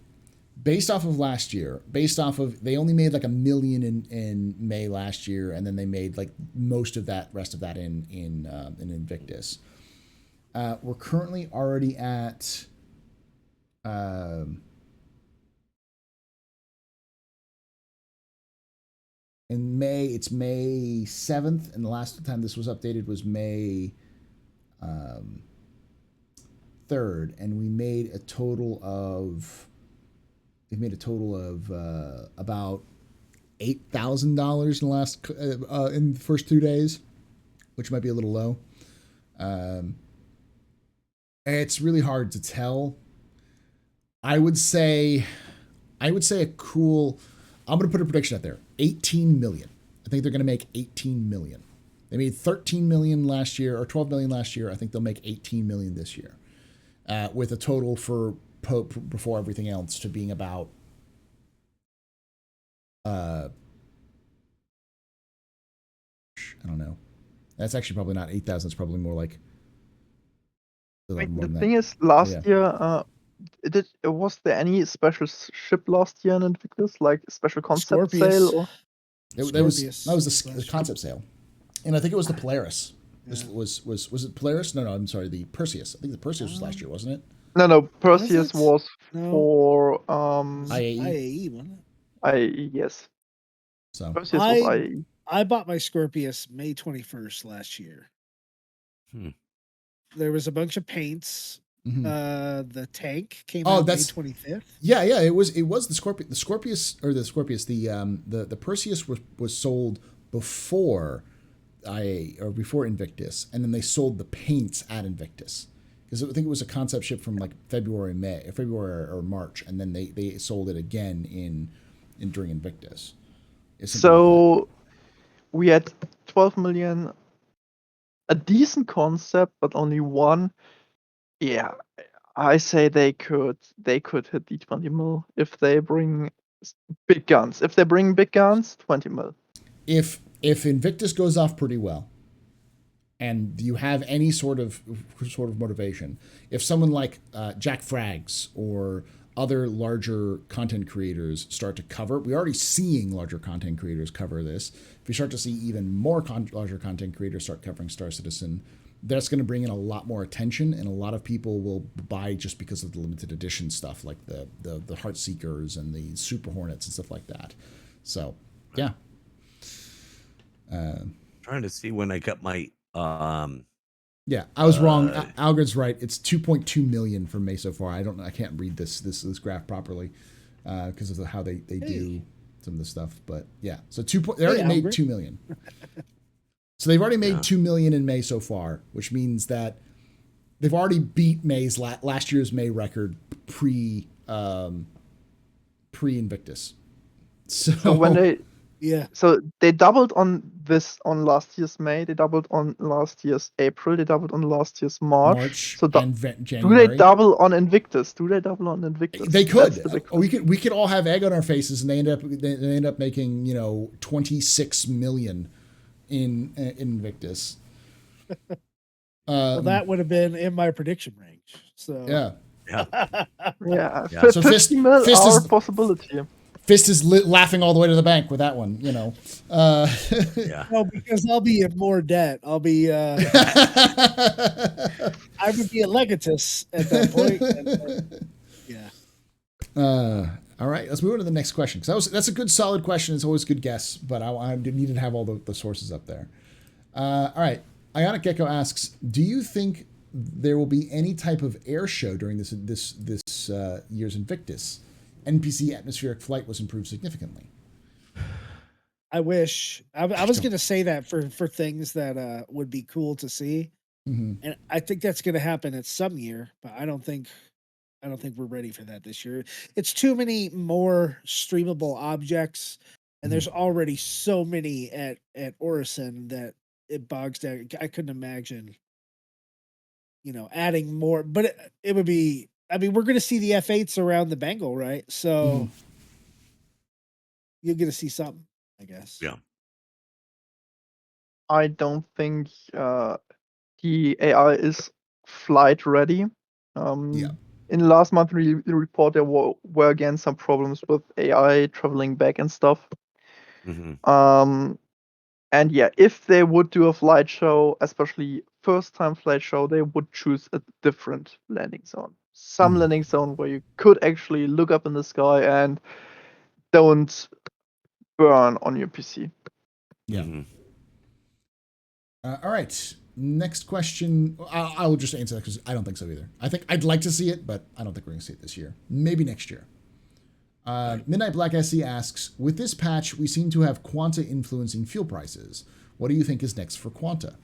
Based off of last year, they only made like $1 million in May last year, and then they made like most of that rest of that in Invictus. We're currently already at in May. It's May 7th, and the last time this was updated was May 3rd, and we made a total of about $8,000 in the last in the first 2 days, which might be a little low. It's really hard to tell. I would say a cool. I'm going to put a prediction out there. 18 million. I think they're going to make 18 million. They made 13 million last year or 12 million last year. I think they'll make 18 million this year, with a total for before everything else to being about I don't know. That's actually probably not 8,000. It's probably more like a little more The than thing that. is, last Yeah. year, was there any special ship last year in Invictus, like a special concept sale? Or? That was Scorpius the last concept sale, and I think it was the Polaris. Yeah. Was it Polaris? No, I'm sorry, the Perseus. I think the Perseus was last year, wasn't it? No, Perseus it? was No. for IAE. IAE, wasn't it? IAE, yes. So Perseus was IAE. I bought my Scorpius May 21st last year. There was a bunch of paints. The tank came out May 25th. Yeah, it was the Scorpius. The Scorpius or the Scorpius. The Perseus was sold before IA or before Invictus, and then they sold the paints at Invictus because I think it was a concept ship from like February or March, and then they sold it again in during Invictus. So we had 12 million, a decent concept, but only one. Yeah, I say they could hit the 20 mil if they bring big guns. If they bring big guns, 20 mil. If Invictus goes off pretty well, and you have any sort of motivation, if someone like Jack Frags or other larger content creators start to cover, we're already seeing larger content creators cover this. If we start to see even more larger content creators start covering Star Citizen, that's going to bring in a lot more attention, and a lot of people will buy just because of the limited edition stuff, like the Heartseekers and the Super Hornets and stuff like that. So, yeah. Trying to see when I got my Yeah, I was wrong. Algrid's right. It's 2.2 million for May so far. I can't read this graph properly because of how they do some of the stuff. But yeah, so they already made 2 million. So they've already made 2 million in May so far, which means that they've already beat May's last year's May record pre Invictus. So when they so they doubled on last year's May, they doubled on last year's April, they doubled on last year's March. So January. Do they double on Invictus? They could. We could all have egg on our faces, and they end up making 26 million in Invictus. Well, that would have been in my prediction range. So yeah. Yeah. So 50 mil are a possibility. Fist is laughing all the way to the bank with that one, you know. Yeah. No, because I'll be in more debt. I'll be. I would be a legatus at that point. Yeah. All right, let's move on to the next question because that's a good, solid question. It's always a good guess, but I needed to have all the sources up there. All right, Ionic Gecko asks, do you think there will be any type of air show during this year's Invictus? NPC atmospheric flight was improved significantly. I wish. I was going to say that for things that would be cool to see, and I think that's going to happen at some year, but I don't think we're ready for that this year. It's too many more streamable objects, and there's already so many at Orison that it bogs down. I couldn't imagine, adding more. But it would be. I mean, we're going to see the F8s around the Bengal, right? So you're going to see something, I guess. Yeah. I don't think the AI is flight ready. In the last month report, there were again some problems with AI traveling back and stuff. And yeah, if they would do a flight show, especially first-time flight show, they would choose a different landing zone. Some landing zone where you could actually look up in the sky and don't burn on your PC. Yeah. All right. Next question. I'll just answer that because I don't think so either. I think I'd like to see it, but I don't think we're going to see it this year. Maybe next year. Midnight Black SC asks, with this patch, we seem to have Quanta influencing fuel prices. What do you think is next for Quanta?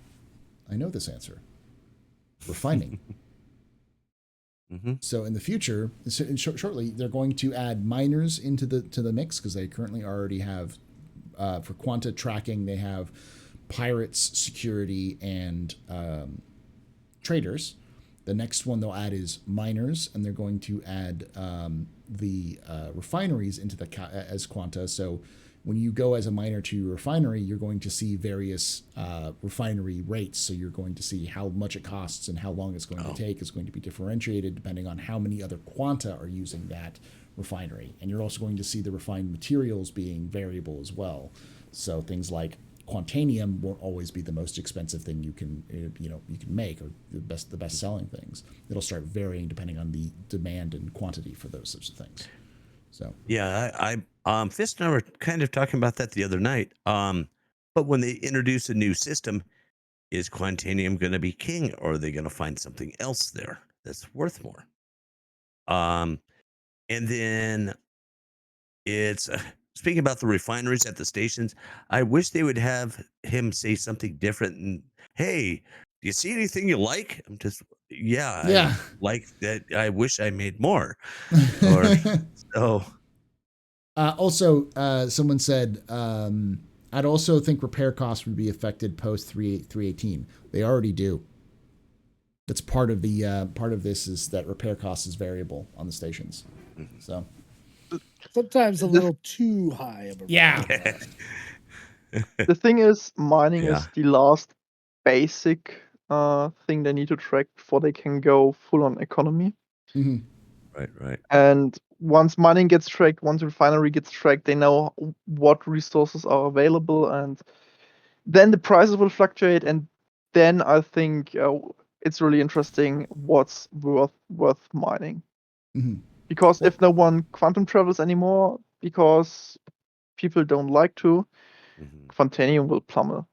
I know this answer. Refining. So in the future, shortly, they're going to add miners into the mix because they currently already have, for Quanta tracking, they have pirates, security, and traders. The next one they'll add is miners, and they're going to add the refineries into as Quanta. So when you go as a miner to your refinery, you're going to see various refinery rates. So you're going to see how much it costs and how long it's going to take. It's going to be differentiated depending on how many other Quanta are using that refinery. And you're also going to see the refined materials being variable as well. So things like Quantanium won't always be the most expensive thing you can make, or the best selling things. It'll start varying depending on the demand and quantity for those sorts of things. So yeah, I Fist and I were kind of talking about that the other night. But when they introduce a new system, is Quantanium going to be king, or are they going to find something else there that's worth more? And then it's speaking about the refineries at the stations. I wish they would have him say something different. And hey, do you see anything you like? I'm just I like that. I wish I made more. Or so. Also, someone said, I'd also think repair costs would be affected post 318. They already do. That's part of this is that repair cost is variable on the stations. So sometimes a little too high of a The thing is, mining is the last basic thing they need to track before they can go full on economy. Right. And once mining gets tracked, once refinery gets tracked, they know what resources are available, and then the prices will fluctuate. And then I think it's really interesting what's worth mining. Because if no one quantum travels anymore, because people don't like to, Quantanium will plummet.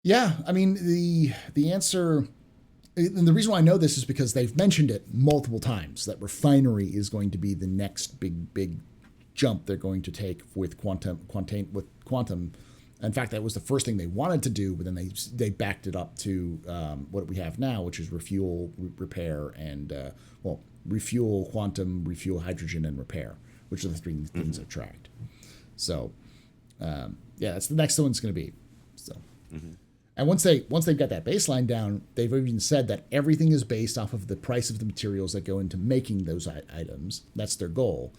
Yeah, I mean the answer. And the reason why I know this is because they've mentioned it multiple times that refinery is going to be the next big jump they're going to take with quantum. In fact, that was the first thing they wanted to do, but then they backed it up to what we have now, which is refuel, repair, and refuel quantum, refuel hydrogen, and repair, which are the three things they've tracked. So that's the next one's going to be. So. And once they've got that baseline down, they've even said that everything is based off of the price of the materials that go into making those items. That's their goal.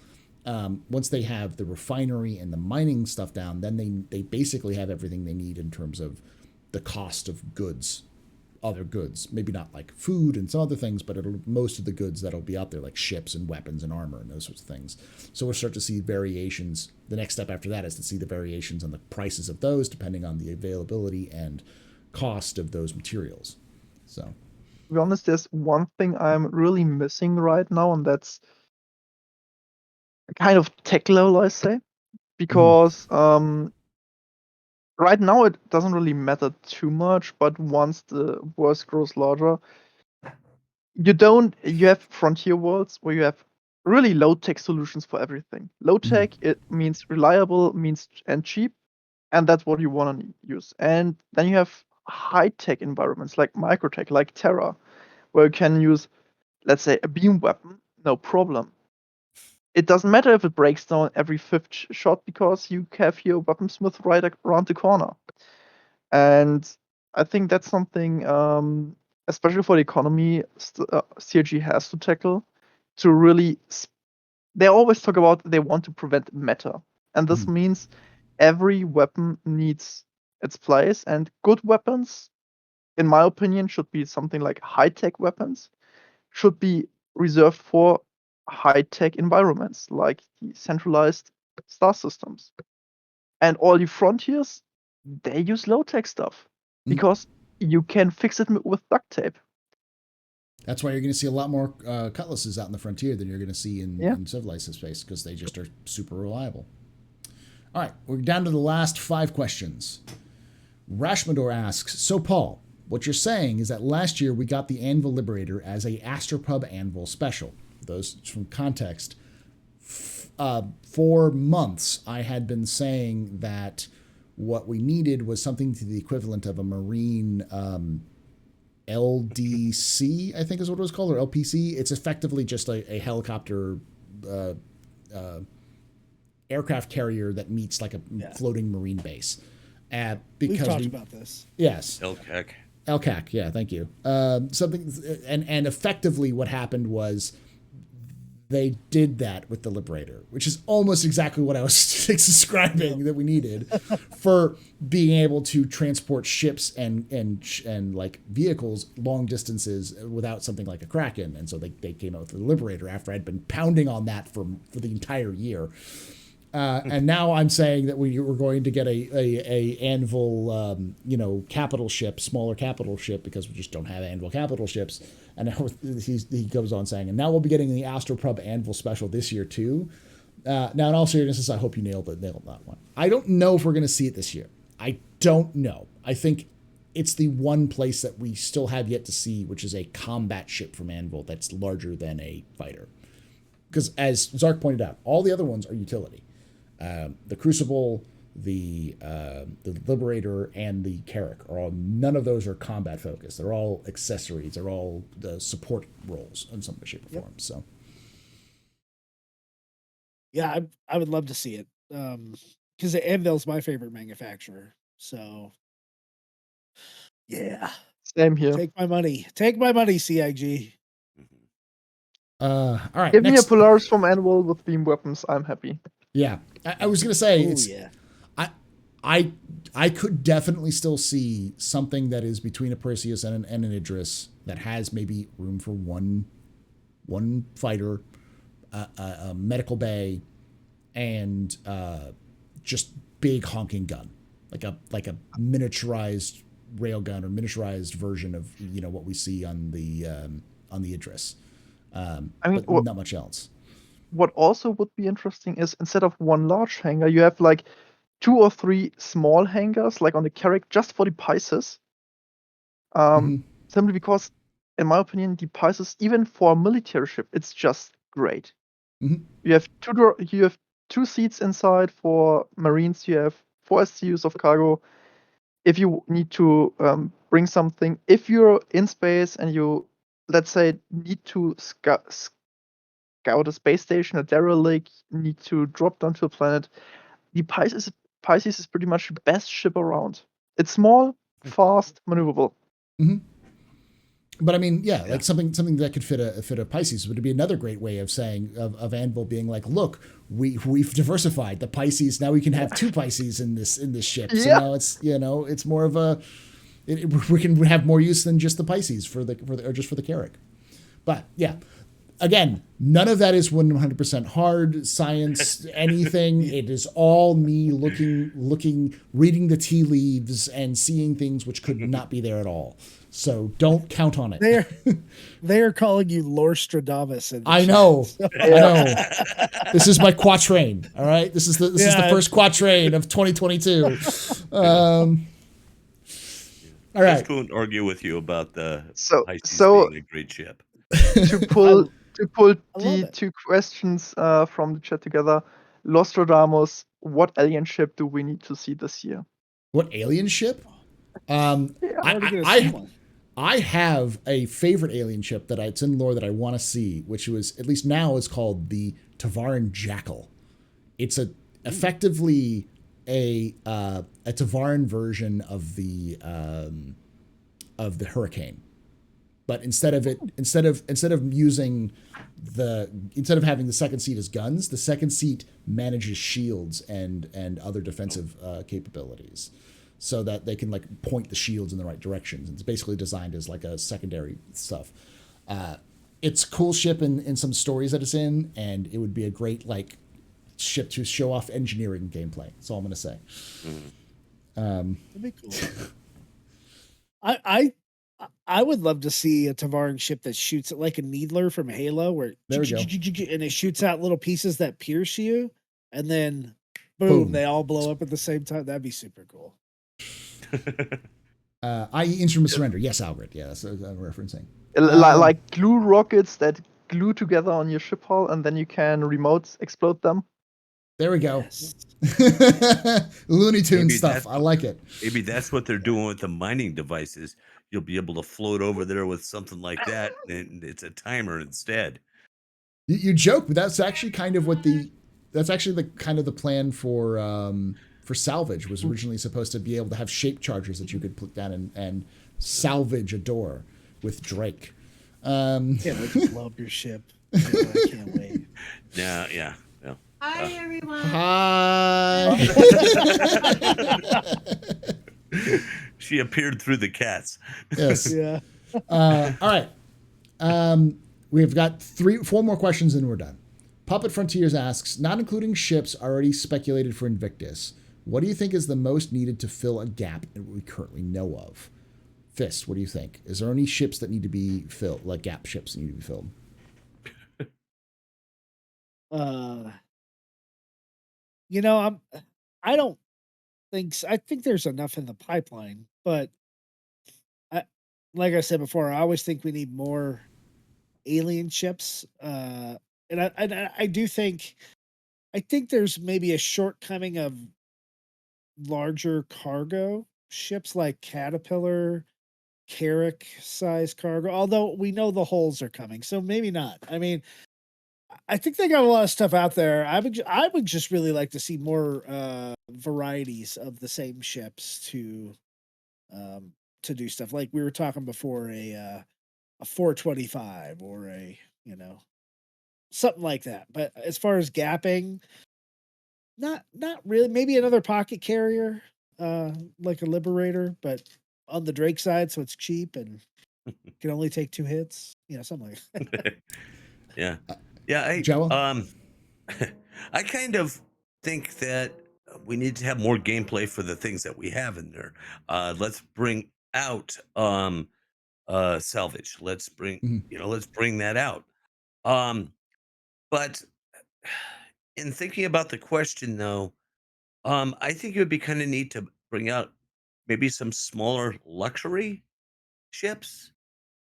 Once they have the refinery and the mining stuff down, then they basically have everything they need in terms of the cost of goods other goods. Maybe not like food and some other things, but most of the goods that'll be out there, like ships and weapons and armor and those sorts of things. So we'll start to see variations. The next step after that is to see the variations on the prices of those, depending on the availability and cost of those materials. So, To be honest, there's one thing I'm really missing right now, and that's kind of tech level, I say, because right now it doesn't really matter too much, but once the world grows larger, you have frontier worlds where you have really low tech solutions for everything. Low tech, it means reliable, and cheap, and that's what you want to use. And then you have high tech environments like microtech, like Terra, where you can use, let's say, a beam weapon, no problem. It doesn't matter if it breaks down every fifth shot because you have your weaponsmith right around the corner. And I think that's something, especially for the economy, CRG has to tackle to really. They always talk about they want to prevent meta. And this means every weapon needs its place. And good weapons, in my opinion, should be something like high-tech weapons, should be reserved for high-tech environments like the centralized star systems. And all the frontiers, they use low-tech stuff because you can fix it with duct tape. That's why you're going to see a lot more cutlasses out in the frontier than you're going to see in civilized space, because they just are super reliable. All right, we're down to the last 5 questions. Rashmador asks, so Paul, what you're saying is that last year we got the Anvil Liberator as a Astropub Anvil special. Those from context. For months, I had been saying that what we needed was something to the equivalent of a Marine LDC, I think is what it was called, or LPC. It's effectively just a helicopter aircraft carrier that meets like a floating Marine base. Because we've talked about this. Yes. LCAC, yeah, thank you. Something, and effectively what happened was they did that with the Liberator, which is almost exactly what I was describing that we needed for being able to transport ships and like vehicles long distances without something like a Kraken. And so they came out with the Liberator after I'd been pounding on that for the entire year. And now I'm saying that we were going to get a Anvil, capital ship, smaller capital ship, because we just don't have Anvil capital ships. And now he goes on saying, and now we'll be getting the Astropub Anvil special this year too. Now, in all seriousness, I hope you nailed that one. I don't know if we're going to see it this year. I don't know. I think it's the one place that we still have yet to see, which is a combat ship from Anvil that's larger than a fighter. Because as Zarrk pointed out, all the other ones are utility. The Crucible, the Liberator, and the Carrack none of those are combat focused. They're all accessories. They're all the support roles in some way, shape, or form. So, yeah, I would love to see it because Anvil's my favorite manufacturer. So, yeah, same here. Take my money, CIG. All right. Give me a Polaris from Anvil with beam weapons. I'm happy. Yeah, I was gonna say I could definitely still see something that is between a Perseus and an Idris that has maybe room for one fighter, a medical bay, and just big honking gun, like a miniaturized railgun or miniaturized version of what we see on the Idris. But not much else. What also would be interesting is instead of one large hangar, you have like 2 or 3 small hangars, like on the Carrack, just for the Pisces. Simply because, in my opinion, the Pisces, even for a military ship, it's just great. You have 2 seats inside for Marines. You have 4 SCUs of cargo. If you need to bring something, if you're in space and you, let's say, need to scout a space station, a derelict, need to drop down to a planet, the Pisces is pretty much the best ship around. It's small, fast, maneuverable. But I mean, like something that could fit a Pisces would be another great way of saying of Anvil being like, look, we've diversified the Pisces. Now we can have 2 Pisces in this ship. So now it's it's more of a we can have more use than just the Pisces or just for the Carrack. But yeah, again, none of that is 100% hard science, anything. It is all me reading the tea leaves and seeing things which could not be there at all. So don't count on it. They are calling you Lorstradamus. I know. I know. This is my quatrain. All right. This is the first quatrain of 2022. All right. I just couldn't argue with you about the Pisces being a great ship. To pull the two questions from the chat together, Nostradamus, what alien ship do we need to see this year? What alien ship? I have a favorite alien ship it's in lore that I want to see, which was at least now is called the Tavaran Jackal. It's effectively a Tavaran version of the Hurricane, but instead of having the second seat as guns, the second seat manages shields and other defensive capabilities, so that they can like point the shields in the right directions. It's basically designed as like a secondary stuff. It's a cool ship in some stories that it's in, and it would be a great like ship to show off engineering gameplay. That's all I'm gonna say. That'd be cool. I would love to see a Tavaran ship that shoots it like a Needler from Halo, where there we go. And it shoots out little pieces that pierce you, and then boom, they all blow up at the same time. That'd be super cool. I.e. Instrument Surrender. Yes, Albert. Yeah, that's what I'm referencing. Like glue rockets that glue together on your ship hull, and then you can remote explode them. There we go. Yes. Looney Tunes stuff. I like it. Maybe that's what they're doing with the mining devices. You'll be able to float over there with something like that, and it's a timer instead. You joke, but that's actually kind of the kind of the plan for salvage. Was originally supposed to be able to have shape chargers that you could put down and salvage a door with Drake. Can't wait to blow up your ship. I can't wait. Yeah. Hi, everyone. Hi. She appeared through the cats. Yes. Yeah. All right. We've got 4 more questions and we're done. Puppet Frontiers asks, not including ships already speculated for Invictus, what do you think is the most needed to fill a gap that we currently know of? Fist, what do you think? Is there any ships that need to be filled, like gap ships that need to be filled? I don't think so. I think there's enough in the pipeline, but like I said before, I always think we need more alien ships. And I do think, there's maybe a shortcoming of larger cargo ships like Caterpillar, Carrack size cargo, although we know the hulls are coming, so maybe not. I mean, I think they got a lot of stuff out there. I would just really like to see more varieties of the same ships to do stuff like we were talking before, a 425 or something like that. But as far as gapping, not really. Maybe another pocket carrier, like a Liberator, but on the Drake side, so it's cheap and can only take 2 hits. Something like that. Yeah. Yeah, Jawa? I kind of think that we need to have more gameplay for the things that we have in there. Let's bring out salvage. Let's bring let's bring that out. But in thinking about the question though, I think it would be kind of neat to bring out maybe some smaller luxury ships.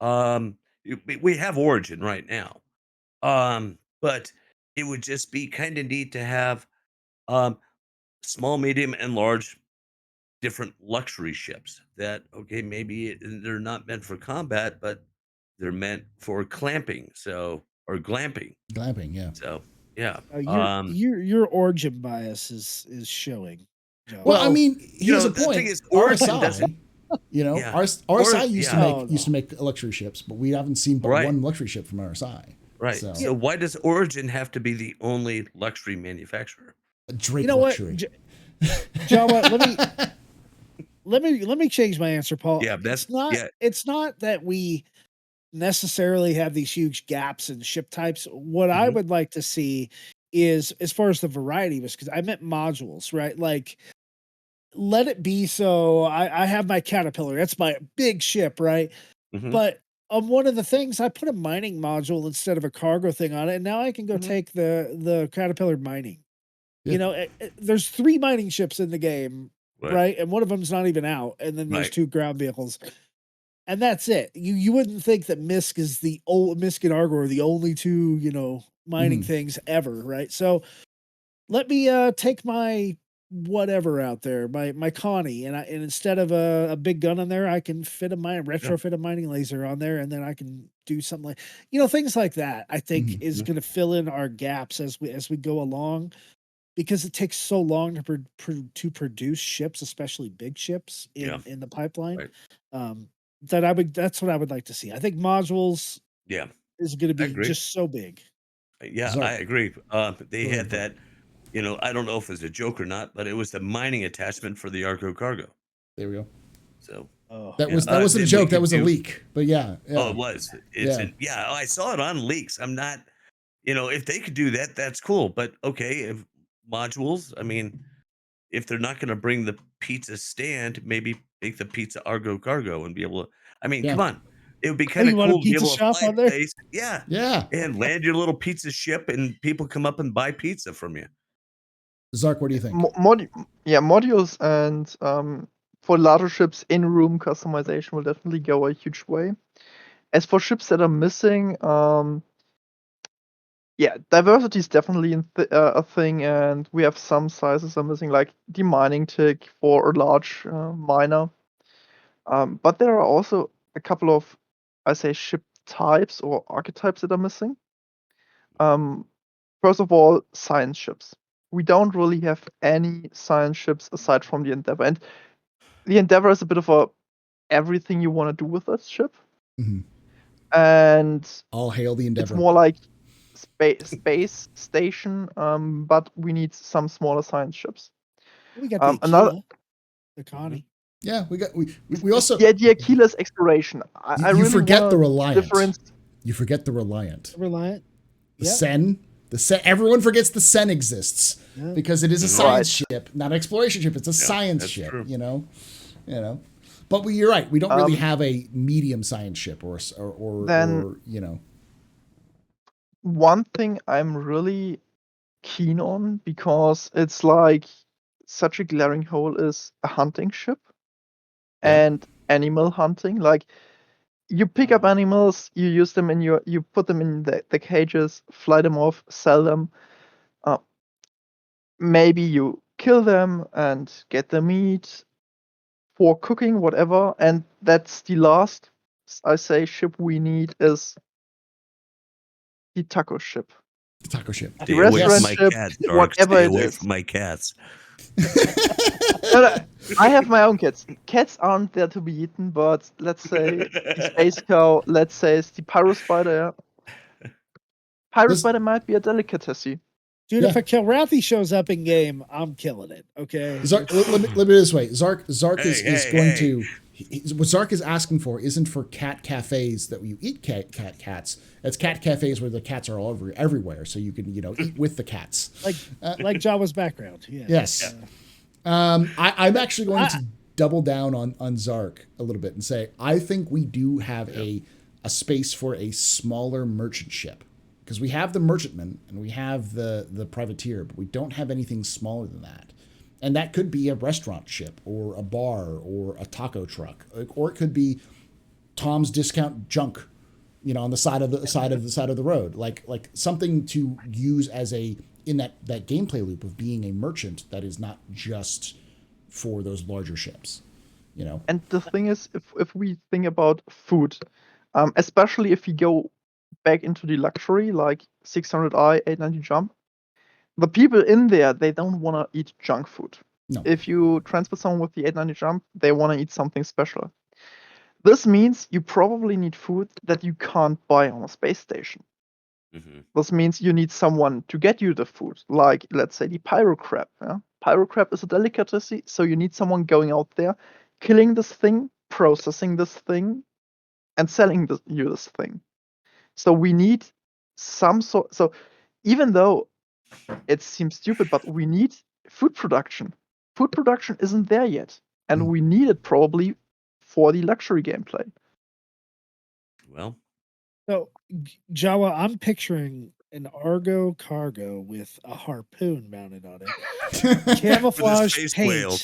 We have Origin right now. But it would just be kind of neat to have small, medium, and large different luxury ships that, okay, maybe they're not meant for combat, but they're meant for clamping. Or glamping. Glamping, yeah. So, yeah. Your Origin bias is showing. Well, I mean, here's a the point. thing is, Origin doesn't. RSI used to make luxury ships, but we haven't seen but one luxury ship from RSI. Right. So why does Origin have to be the only luxury manufacturer? A Drake luxury. Jawa, let me change my answer, Paul. Yeah, It's not that we necessarily have these huge gaps in ship types. What I Mhm. would like to see is, as far as the variety was, because I meant modules, right? Like, let it be so I have my caterpillar. That's my big ship, right? Mhm. But on one of the things, I put a mining module instead of a cargo thing on it, and now I can go Mhm. take the caterpillar mining. Yeah. You know, there's 3 mining ships in the game, Right. right? And one of them's not even out, and then there's Right. 2 ground vehicles. And that's it. You wouldn't think that Misk and Argo are the only 2, mining Mhm. things ever, right? So let me take my whatever out there, my Connie, and instead of a big gun on there, I can retrofit a mining laser on there, and then I can do something like, things like that. I think Mhm. is Mhm. going to fill in our gaps as we go along, because it takes so long to produce ships, especially big ships Yeah. in the pipeline. Right. That's what I would like to see. I think modules Yeah. is going to I be agree. just so big. Yeah, I Zarrk. agree. They Go ahead, had that, I don't know if it's a joke or not, but it was the mining attachment for the Argo cargo. There we go. So Oh, That yeah, wasn't a then we joke. That could was a do. leak. But yeah, Oh, yeah, it was. yeah. I saw it on leaks. I'm not, if they could do that, that's cool. But okay, if modules, I mean, if they're not going to bring the pizza stand, maybe make the pizza Argo cargo and be able to. I mean, Yeah. come on, it would be oh, kind of you want a cool to be pizza able to shop fly on there? place, yeah, Yeah. and land your little pizza ship, and people come up and buy pizza from you. Zarrk, what do you think? Modules and for larger ships, in-room customization will definitely go a huge way. As for ships that are missing, diversity is definitely a thing, and we have some sizes are missing, like the mining tick for a large miner. But there are also a couple of, I say, ship types or archetypes that are missing. First of all, science ships. We don't really have any science ships aside from the Endeavor, and the Endeavor is a bit of a everything you want to do with that ship, Mhm. and All hail the it's Endeavor. more like space station. But we need some smaller science ships. We got the Another Aquila, the Connie. Yeah, we also the Achilles exploration. I you really forget want the to Reliant. difference. You forget the Reliant. Reliant. The Yeah. Sen. The Sen. Everyone forgets the Sen exists Yeah. because it is a Mhm. science ship, not an exploration ship. It's a science that's ship. true. You know. But you're right. We don't really Um, have a medium science ship Then or one thing I'm really keen on, because it's like such a glaring hole, is a hunting ship Yeah. and animal hunting. Like, you pick up animals, you use them you put them in the cages, fly them off, sell them. Uh, Maybe you kill them and get the meat for cooking, whatever. And that's the last, I say, ship we need is the taco ship. the taco ship. The Stay away from restaurant my ship, cats, Dark. whatever Stay it away is. from my cats. No, I have my own cats. Cats aren't there to be eaten, but let's say the space cow, let's say it's the pyro spider. Yeah. Pyro This- spider might be a delicacy. Dude, Yeah. if a Kilrathi shows up in game, I'm killing it. Okay. Zark, let me put it this way. Zark is Hey, going hey. to what Zark is asking for isn't for cat cafes that you eat cats. It's cat cafes where the cats are all everywhere, so you can eat with the cats. like Jawa's background. Yeah. Yes. I'm actually going to double down on Zark a little bit and say I think we do have a space for a smaller merchant ship, because we have the merchantman and we have the privateer, but we don't have anything smaller than that. And that could be a restaurant ship or a bar or a taco truck, or it could be Tom's Discount Junk, on the side of the road, like something to use as in that gameplay loop of being a merchant that is not just for those larger ships, And the thing is, if we think about food, especially if we go back into the luxury, like 600i, 890 jump, the people in there, they don't want to eat junk food. No. If you transport someone with the 890 jump, they want to eat something special. This means you probably need food that you can't buy on a space station. Mm-hmm. This means you need someone to get you the food, like, let's say, the pyro crab. Yeah? Pyro crab is a delicacy, so you need someone going out there, killing this thing, processing this thing, and selling you this thing. So we need some sort. So even though it seems stupid, but we need food production. Food production isn't there yet, and we need it probably for the luxury gameplay. Well, So, Jawa, I'm picturing an Argo cargo with a harpoon mounted on it, camouflage space paint. whale.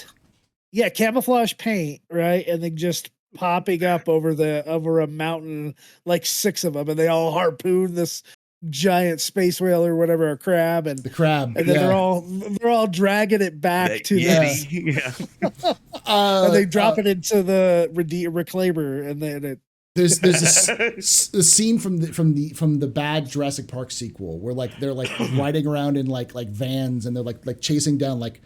Yeah, camouflage paint, right? And then just popping up over a mountain, like 6 of them, and they all harpoon this giant space whale or whatever, a crab, and The crab. and then yeah. they're all dragging it back That to the Yeti. Yeah. and they drop it into the reclaimer, and then it. There's a scene from the bad Jurassic Park sequel where like they're like riding around in like vans, and they're like chasing down like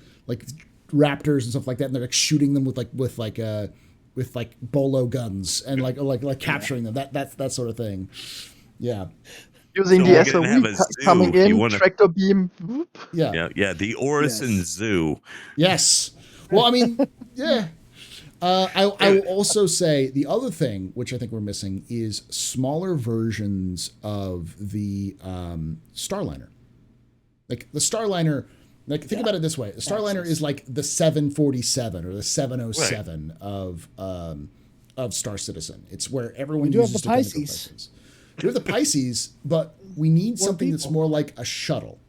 raptors and stuff like that, and they're like shooting them with bolo guns and like capturing them, that sort of thing. Yeah. Using So the we're gonna have a SOV zoo coming if you in, wanna- tractor beam. Whoop. Yeah. The Orison Yes. Zoo. Yes. Well, I mean, yeah. I will also say the other thing, which I think we're missing, is smaller versions of the Starliner. Like the Starliner, think about it this way: the Starliner is like the 747 or the 707 of Star Citizen. It's where everyone do have uses the to go into Pisces. places. We have the Pisces, but we need More something that's people. more like a shuttle.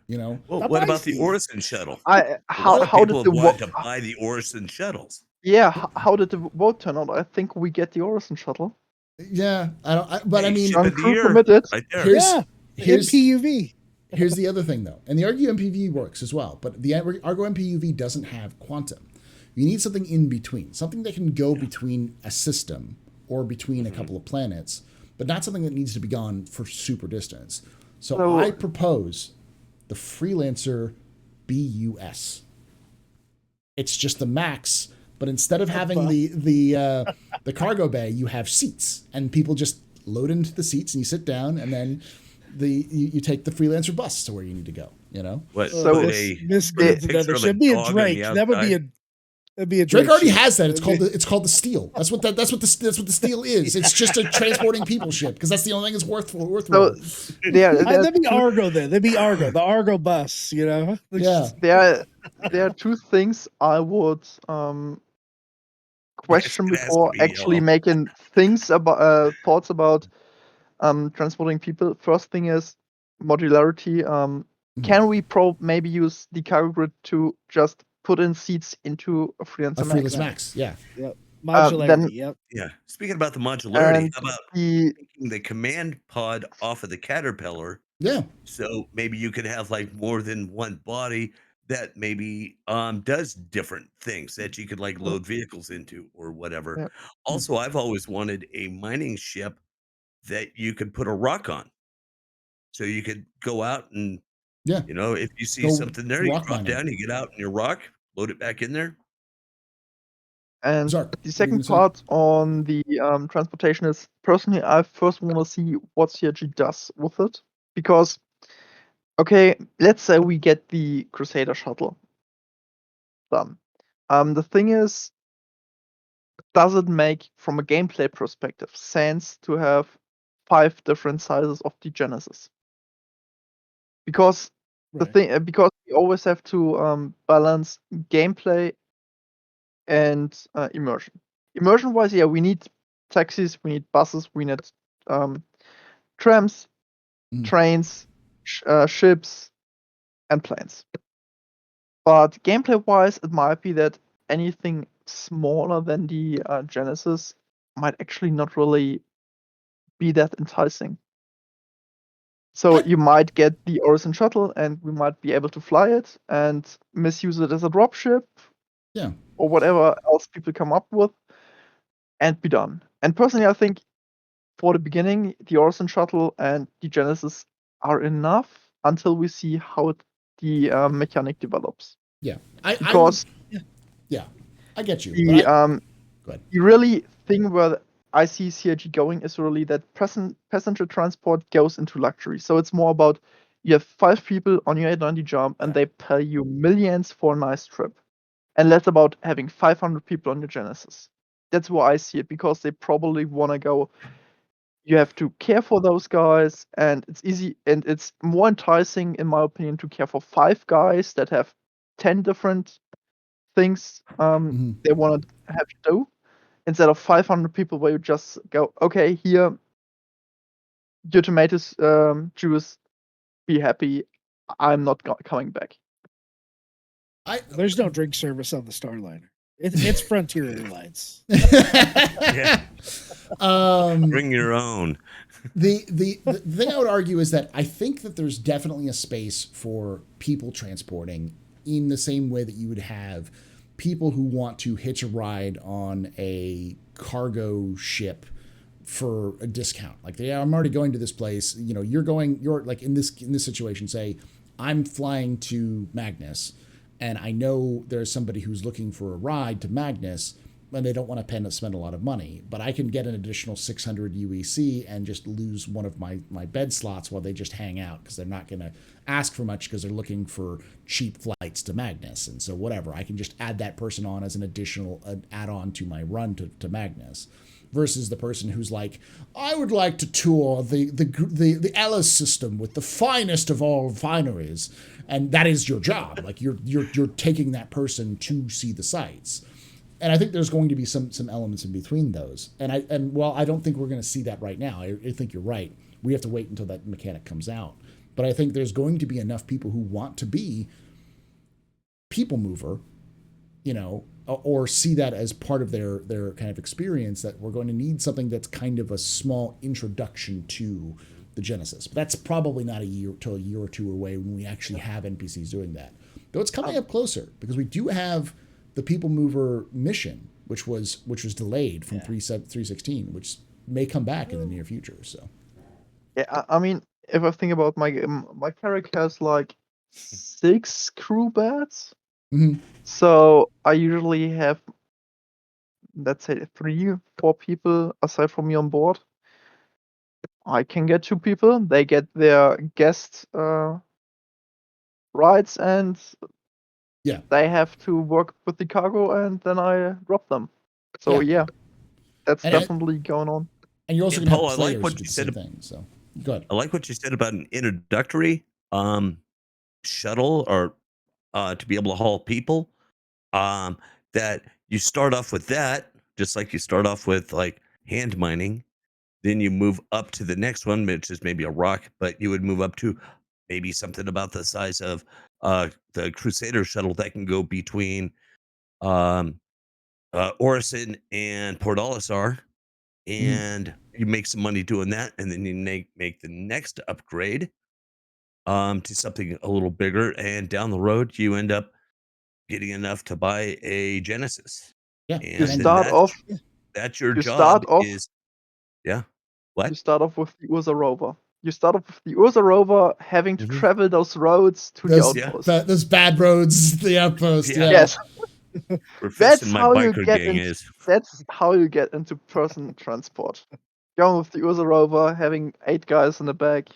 You know, Well, The what about the Pisces. Orison shuttle? How People did the want to buy the Orison shuttles. how did the vote turn out? I think we get the Orison shuttle. yeah. But I Hey, mean, ship of the Uncrew year, permitted. right there. Here's MPUV. Here's the other thing, though, and the Argo MPV works as well, but the Argo MPUV doesn't have quantum. You need something in between, something that can go between a system or between a couple of planets, but not something that needs to be gone for super distance. So I propose the Freelancer BUS. It's just the max, but instead of having the cargo bay, you have seats, and people just load into the seats, and you sit down, and then you take the Freelancer bus to where you need to go. You know, What? So put This put a gets picture there of should a be a dog on Drake. the That would be outside. that'd be a Drake already ship. has that. It's called the Steel. That's what the Steel is. It's just a transporting people ship because that's the only thing it's worthwhile. So That'd be Argo then. That'd be Argo, the Argo bus. You know. Yeah. there are two things I would question It has to before be actually yellow. making thoughts about transporting people. First thing is modularity. Can we maybe use the cargo grid to just put in seats into a Freelancer A Max? Freeless Max. Yeah. Yep. Modularity. then- Yep. Yeah. Speaking about the modularity, And how about the taking the command pod off of the Caterpillar? Yeah. So maybe you could have like more than one body that maybe does different things that you could like load vehicles into or whatever. Yep. Also, I've always wanted a mining ship that you could put a rock on. So you could go out and Yeah. if you see Go something there, you rock drop mining. down, you get out in your rock, load it back in there. And Zarrk, what the are you second gonna say? part on the transportation is, personally, I first want to see what CRG does with it. Because, okay, let's say we get the Crusader shuttle done. The thing is, does it make, from a gameplay perspective, sense to have 5 different sizes of the Genesis? Because because we always have to balance gameplay and immersion. Immersion wise, yeah, we need taxis, we need buses, we need trams, trains, ships, and planes. But gameplay wise, it might be that anything smaller than the Genesis might actually not really be that enticing. So you might get the Orison shuttle, and we might be able to fly it and misuse it as a dropship. Yeah. Or whatever else people come up with, and be done. And personally, I think for the beginning, the Orison shuttle and the Genesis are enough until we see how the mechanic develops. Yeah. Because I get you. the Go ahead. the really thing where I see CRG going is really that passenger transport goes into luxury. So it's more about, you have 5 people on your 890 jump and they pay you millions for a nice trip. and less about having 500 people on your Genesis. That's why I see it, because they probably want to go. You have to care for those guys, and it's easy, and it's more enticing, in my opinion, to care for 5 guys that have 10 different things they want to have to do, instead of 500 people where you just go, okay, here, your tomatoes, juice, be happy. I'm not coming back. There's no drink service on the Starliner. It's Frontier Airlines. Yeah. Bring your own. The thing I would argue is that I think that there's definitely a space for people transporting in the same way that you would have people who want to hitch a ride on a cargo ship for a discount. Like, I'm already going to this place. You know, you're like in this situation, say I'm flying to Magnus, and I know there's somebody who's looking for a ride to Magnus, and they don't want to spend a lot of money, but I can get an additional 600 UEC and just lose one of my bed slots while they just hang out, because they're not going to ask for much because they're looking for cheap flights to Magnus. And so whatever, I can just add that person on as an additional add-on to my run to Magnus, versus the person who's like, I would like to tour the Ellis system with the finest of all fineries, and that is your job. Like, you're taking that person to see the sights. And I think there's going to be some elements in between those. And while I don't think we're going to see that right now, I think you're right. We have to wait until that mechanic comes out. But I think there's going to be enough people who want to be people mover, you know, or see that as part of their kind of experience, that we're going to need something that's kind of a small introduction to the Genesis. But that's probably not a year or two away when we actually have NPCs doing that. Though it's coming up closer, because we do have the People Mover mission, which was delayed from 3.16, which may come back in the near future. So, yeah, I mean, if I think about my character has like 6 crew beds, so I usually have, let's say, 3-4 people aside from me on board. I can get 2 people. They get their guest rides, and yeah, they have to work with the cargo, and then I drop them. So yeah, that's definitely going on. And you're also Yeah, going to Paul, have I players like what who do you the said same thing. So good. I like what you said about an introductory shuttle, or to be able to haul people. That you start off with that, just like you start off with like hand mining, then you move up to the next one, which is maybe a rock, but you would move up to maybe something about the size of the Crusader shuttle that can go between Orison and Port Olisar, and you make some money doing that, and then you make the next upgrade to something a little bigger, and down the road you end up getting enough to buy a Genesis. Yeah, You And start off. that's your You job. start off. Yeah. What? You start off with the Ursa rover. You start off with the Ursa rover, having to travel those roads to the outpost. Those bad roads, the outpost. Yeah. Yes. That's how you get into. That's how you get into person transport. Going with the Ursa rover, having 8 guys in the back.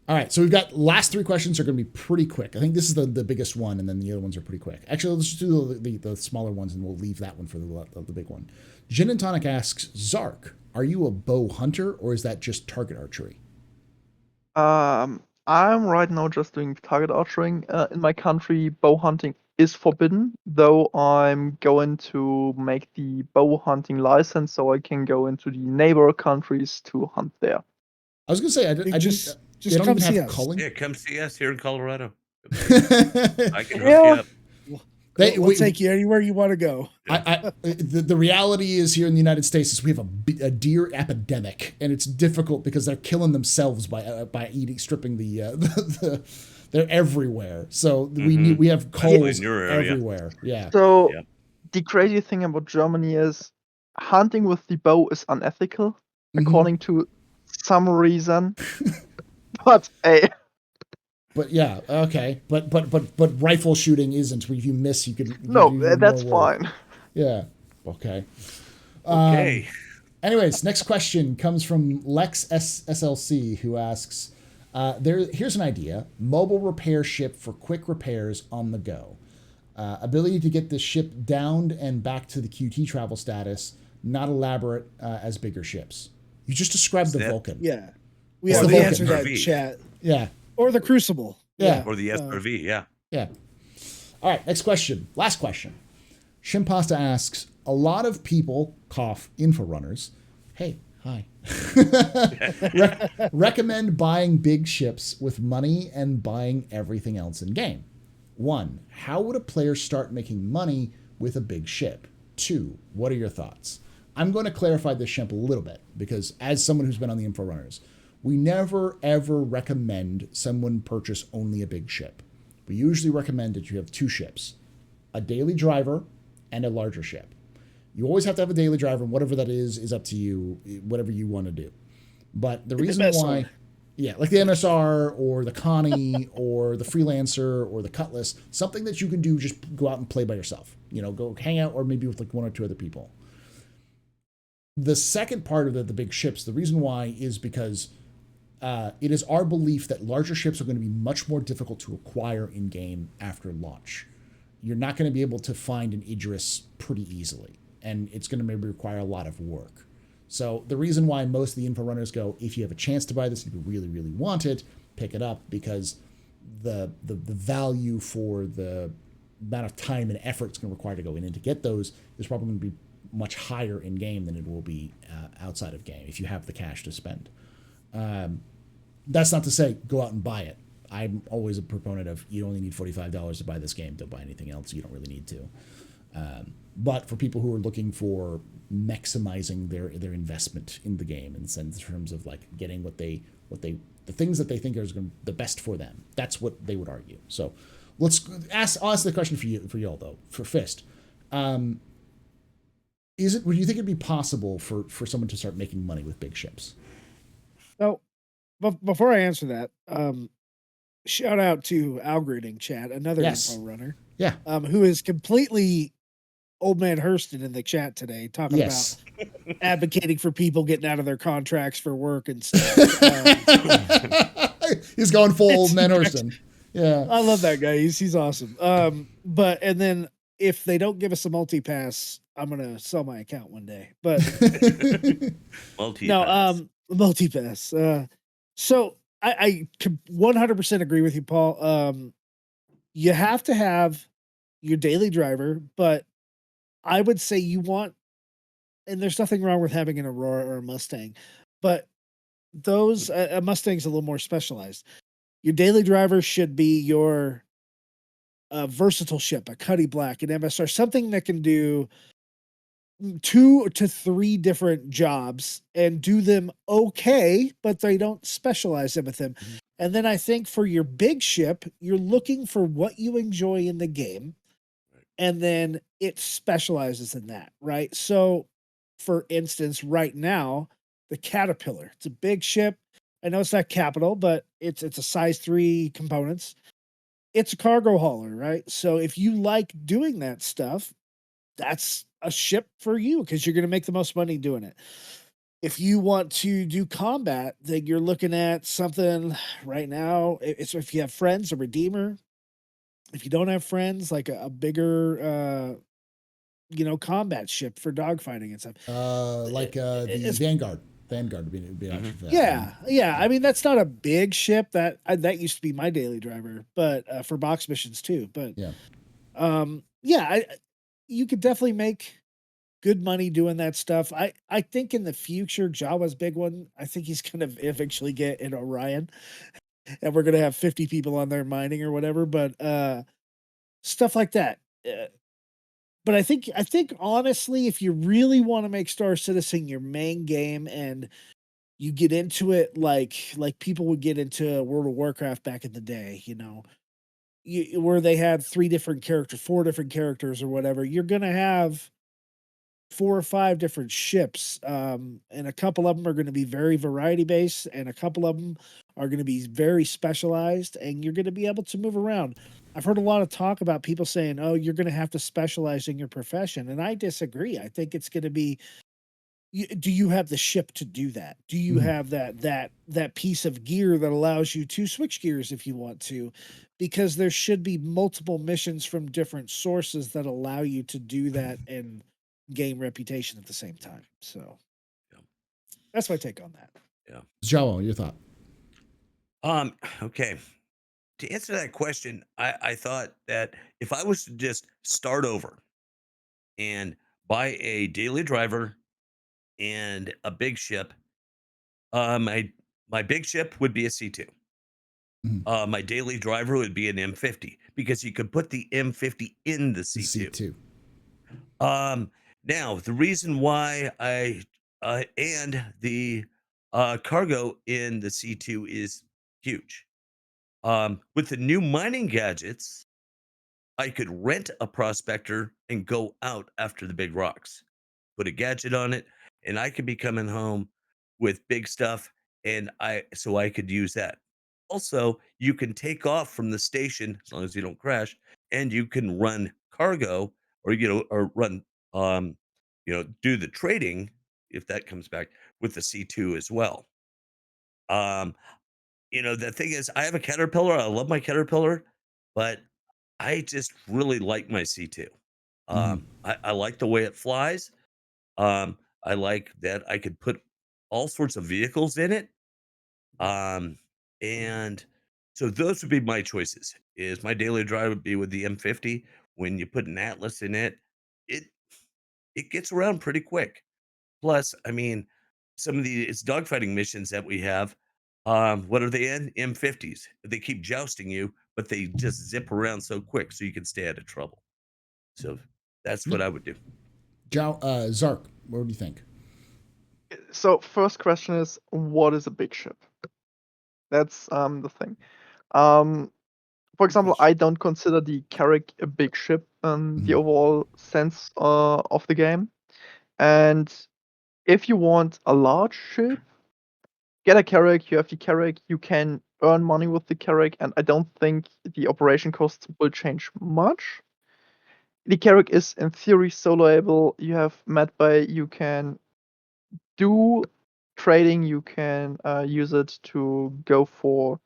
All right, so we've got last 3 questions are going to be pretty quick. I think this is the biggest one, and then the other ones are pretty quick. Actually, let's just do the smaller ones, and we'll leave that one for the big one. Gin and Tonic asks, Zarrk, are you a bow hunter, or is that just target archery? I'm right now just doing target archery. In my country, bow hunting is forbidden, though I'm going to make the bow hunting license so I can go into the neighbor countries to hunt there. I was going to say, Just don't come even see have us. culling? Yeah, come see us here in Colorado. I can hook you up. We'll take you anywhere you want to go. The reality is, here in the United States, is we have a deer epidemic, and it's difficult because they're killing themselves by stripping the they're everywhere. So we have culls everywhere. Yeah. So the crazy thing about Germany is hunting with the bow is unethical, according to some reason. But But yeah, okay. But rifle shooting isn't. If you miss, you can. That's fine. Yeah. Okay. Okay. Anyways, next question comes from Lex SLC, who asks, here's an idea: mobile repair ship for quick repairs on the go. Ability to get the ship downed and back to the QT travel status, not elaborate as bigger ships. You just described the That- Vulcan. Yeah. It's Yeah, the we Vulcan. answered that in RV. chat. Yeah. Or the Crucible. Yeah. Or the SRV, yeah. Yeah. All right, next question. Last question. Shimpasta asks, a lot of people, cough, Inforunners, hey, hi, recommend buying big ships with money and buying everything else in game. 1, how would a player start making money with a big ship? 2, what are your thoughts? I'm going to clarify this, Shemp, a little bit, because as someone who's been on the Inforunners, we never, ever recommend someone purchase only a big ship. We usually recommend that you have 2 ships, a daily driver and a larger ship. You always have to have a daily driver, and whatever that is up to you, whatever you want to do. But the reason MSR. why, yeah, like the MSR or the Connie or the Freelancer or the Cutlass, something that you can do, just go out and play by yourself. You know, go hang out or maybe with like 1 or 2 other people. The second part of the big ships, the reason why is because it is our belief that larger ships are going to be much more difficult to acquire in game after launch. You're not going to be able to find an Idris pretty easily, and it's going to maybe require a lot of work. So the reason why most of the Inforunners go, if you have a chance to buy this, if you really, really want it, pick it up, because the value for the amount of time and effort it's going to require to go in and to get those is probably going to be much higher in game than it will be outside of game if you have the cash to spend. That's not to say go out and buy it. I'm always a proponent of you only need $45 to buy this game. Don't buy anything else. You don't really need to. But for people who are looking for maximizing their investment in the game in terms of like getting the things that they think are the best for them, that's what they would argue. So let's ask the question for you all though, for Fist. Would you think it'd be possible for someone to start making money with big ships? So, before I answer that, shout out to Algrading Chat, another Yes. info runner, Yeah. who is completely old man Hurston in the chat today, talking Yes. about advocating for people getting out of their contracts for work and stuff. He's going full old man It's- Hurston. Yeah. I love that guy. He's awesome. And then if they don't give us a multi-pass, I'm gonna sell my account one day. But Multi-pass. multi-pass. So I 100% agree with you, Paul. You have to have your daily driver, but I would say you want, and there's nothing wrong with having an Aurora or a Mustang, but those a Mustang's a little more specialized. Your daily driver should be your versatile ship, a Cuddy Black, an MSR, something that can do 2 to 3 different jobs and do them okay, but they don't specialize them with them. Mm-hmm. And then I think for your big ship, you're looking for what you enjoy in the game, and then it specializes in that, right? So, for instance, right now, the Caterpillar, it's a big ship. I know it's not capital, but it's a size 3 components. It's a cargo hauler, right? So if you like doing that stuff, that's a ship for you because you're going to make the most money doing it. If you want to do combat, then you're looking at something right now. It's if you have friends, a Redeemer. If you don't have friends, like a bigger, combat ship for dogfighting and stuff. The It's- Vanguard. Vanguard would be an option for that. Yeah. I mean, that's not a big ship. That used to be my daily driver, but for box missions too. But Yeah. you could definitely make good money doing that stuff. I think in the future, Jawa's big one. I think he's gonna eventually get an Orion, and we're gonna have 50 people on there mining or whatever. But stuff like that. But I think honestly, if you really want to make Star Citizen your main game and you get into it like people would get into World of Warcraft back in the day, where they had 4 different characters or whatever, you're gonna have 4 or 5 different ships, and a couple of them are going to be very variety based, and a couple of them are going to be very specialized, and you're going to be able to move around. I've heard a lot of talk about people saying, "Oh, you're going to have to specialize in your profession," and I disagree. I think it's going to be, do you have the ship to do that? Do you have that piece of gear that allows you to switch gears if you want to? because there should be multiple missions from different sources that allow you to do that and gain reputation at the same time. So that's my take on that. Yeah. Jawa, your thought? Okay. To answer that question, I thought that if I was to just start over and buy a daily driver and a big ship, my big ship would be a C2. Mhm. My daily driver would be an M50 because you could put the M50 in the C2. C2. Now the reason why and the cargo in the C2 is huge. With the new mining gadgets, I could rent a prospector and go out after the big rocks, put a gadget on it, and I could be coming home with big stuff, and I could use that. Also, you can take off from the station as long as you don't crash, and you can run cargo or or run do the trading if that comes back with the C2 as well. Um, the thing is, I have a Caterpillar. I love my Caterpillar, but I just really like my C2. Mhm. I like the way it flies. I like that I could put all sorts of vehicles in it. Um, and so those would be my choices. Is my daily drive would be with the M50. When you put an Atlas in it, it it gets around pretty quick. Plus, I mean, some of the it's dogfighting missions that we have. What are they in? M50s. They keep jousting you, but they just zip around so quick, so you can stay out of trouble. So that's what I would do. Zarrk, what do you think? So first question is, what is a big ship? That's the thing. For example, I don't consider the Carrack a big ship in the overall sense of the game. And if you want a large ship, get a Carrack. You have the Carrack. You can earn money with the Carrack, and I don't think the operation costs will change much. The Carrack is in theory soloable. You have medbay. You can do trading. You can use it to go for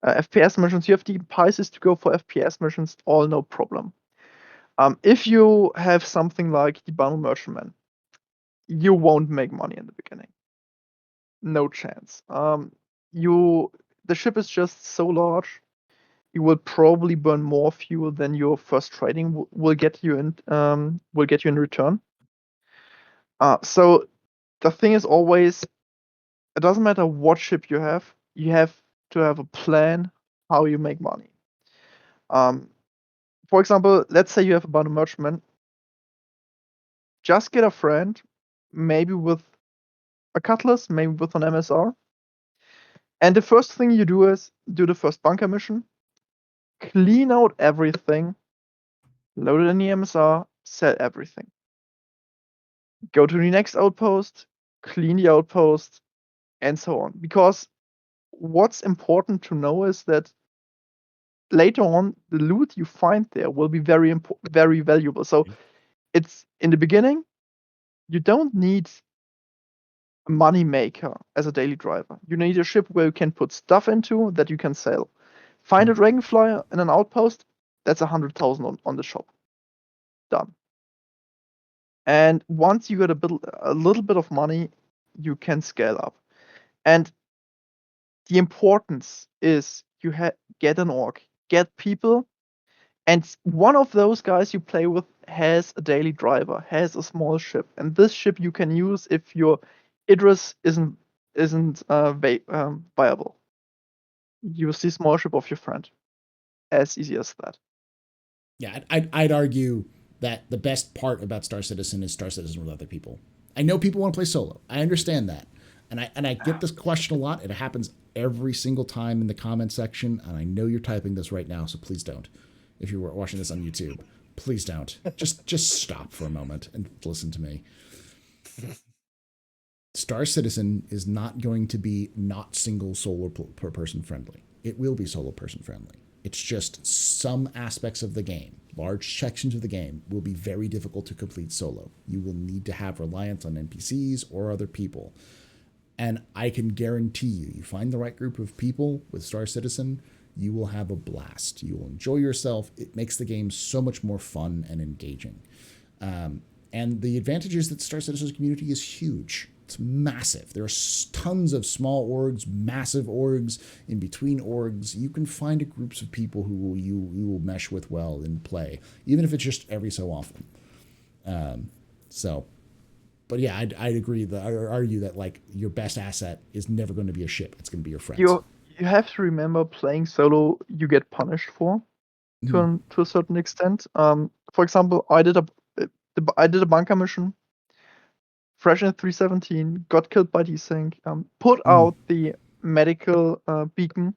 FPS missions. You have the prices to go for FPS missions, all no problem. If you have something like the Bundle Merchantman, you won't make money in the beginning. No chance. The ship is just so large. You will probably burn more fuel than your first trading will get you in return. So the thing is always, it doesn't matter what ship you have to have a plan how you make money. For example, let's say you have a Bundle Merchantman. Just get a friend, maybe with a Cutlass, maybe with an MSR. And the first thing you do is do the first bunker mission, clean out everything, load it in the MSR, sell everything. Go to the next outpost, clean the outpost, and so on. Because what's important to know is that later on, the loot you find there will be very valuable. So it's in the beginning, you don't need a money maker as a daily driver. You need a ship where you can put stuff into that you can sell. Find a Dragonflyer in an outpost, that's 100,000 on the shop. Done. And once you get a little bit of money, you can scale up. And the importance is you get an orc, get people, and one of those guys you play with has a daily driver, has a small ship, and this ship you can use if your Idris isn't viable. Use the small ship of your friend. As easy as that. Yeah, I'd argue that the best part about Star Citizen is Star Citizen with other people. I know people want to play solo. I understand that. And I get this question a lot. It happens every single time in the comment section. And I know you're typing this right now, so please don't. If you're watching this on YouTube, please don't. Just stop for a moment and listen to me. Star Citizen is not going to be not single solo per person friendly. It will be solo person friendly. It's just some aspects of the game, large sections of the game, will be very difficult to complete solo. You will need to have reliance on NPCs or other people. And I can guarantee you find the right group of people with Star Citizen, you will have a blast. You will enjoy yourself. It makes the game so much more fun and engaging. And the advantages that Star Citizen's community is huge. It's massive. There are tons of small orgs, massive orgs, in between orgs. You can find groups of people who you will mesh with well and play, even if it's just every so often. But yeah, I'd agree. I'd argue that like your best asset is never going to be a ship. It's going to be your friends. You have to remember, playing solo, you get punished for to a certain extent. For example, I did a bunker mission, fresh in 317, got killed by desync, put out the medical beacon.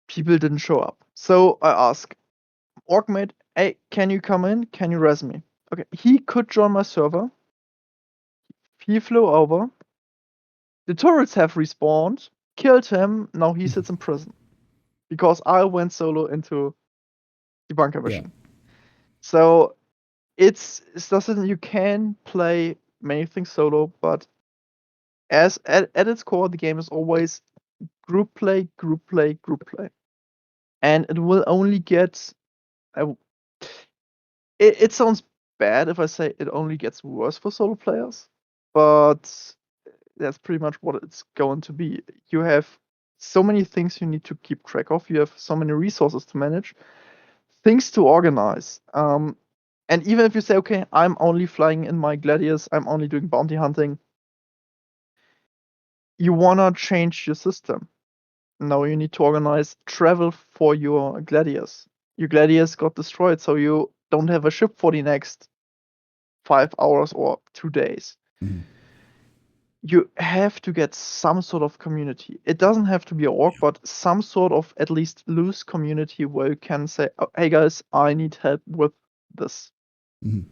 People didn't show up. So I asked Orkmate, hey, can you come in? Can you res me? Okay, he could join my server. He flew over. The turrets have respawned, killed him. Now he sits in prison because I went solo into the bunker mission. So it's doesn't you can play many things solo, but at its core, the game is always group play, and it will only get. It sounds bad if I say it only gets worse for solo players, but that's pretty much what it's going to be. You have so many things you need to keep track of. You have so many resources to manage, things to organize. And even if you say, okay, I'm only flying in my gladiators, I'm only doing bounty hunting, you wanna change your system. Now you need to organize travel for your gladiators. Your gladiators got destroyed, so you don't have a ship for the next 5 hours or 2 days. You have to get some sort of community. It doesn't have to be a org, but some sort of at least loose community where you can say, oh, hey guys, I need help with this. And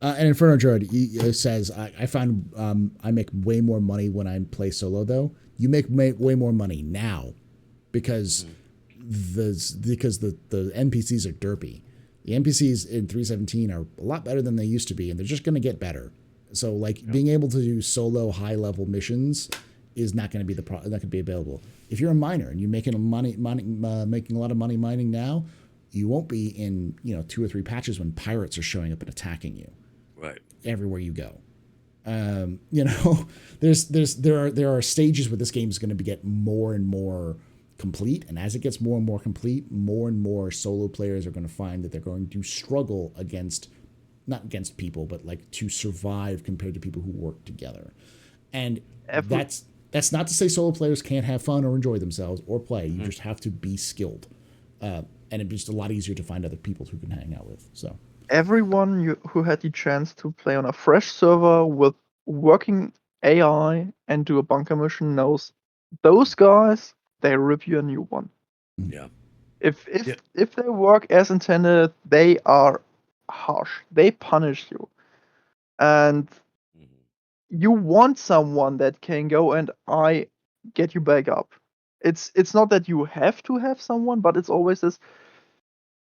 Inferno Jared says, I find I make way more money when I play solo, though. You make way more money now because the NPCs are derpy. The NPCs in 317 are a lot better than they used to be, and they're just going to get better. So, like, being able to do solo high-level missions is not going to be not going to be available. If you're a miner and you're making making a lot of money mining now, you won't be in 2 or 3 patches when pirates are showing up and attacking you. Right. Everywhere you go. There are stages where this game is going to get more and more complete, and as it gets more and more complete, more and more solo players are going to find that they're going to struggle not against people, but like to survive compared to people who work together. And that's not to say solo players can't have fun or enjoy themselves or play. You just have to be skilled, and it's just a lot easier to find other people who can hang out with. So everyone who had the chance to play on a fresh server with working AI and do a bunker mission knows those guys, they rip you a new one. Yeah. If they work as intended, they are harsh. They punish you. And you want someone that can go and get you back up. It's not that you have to have someone, but it's always this: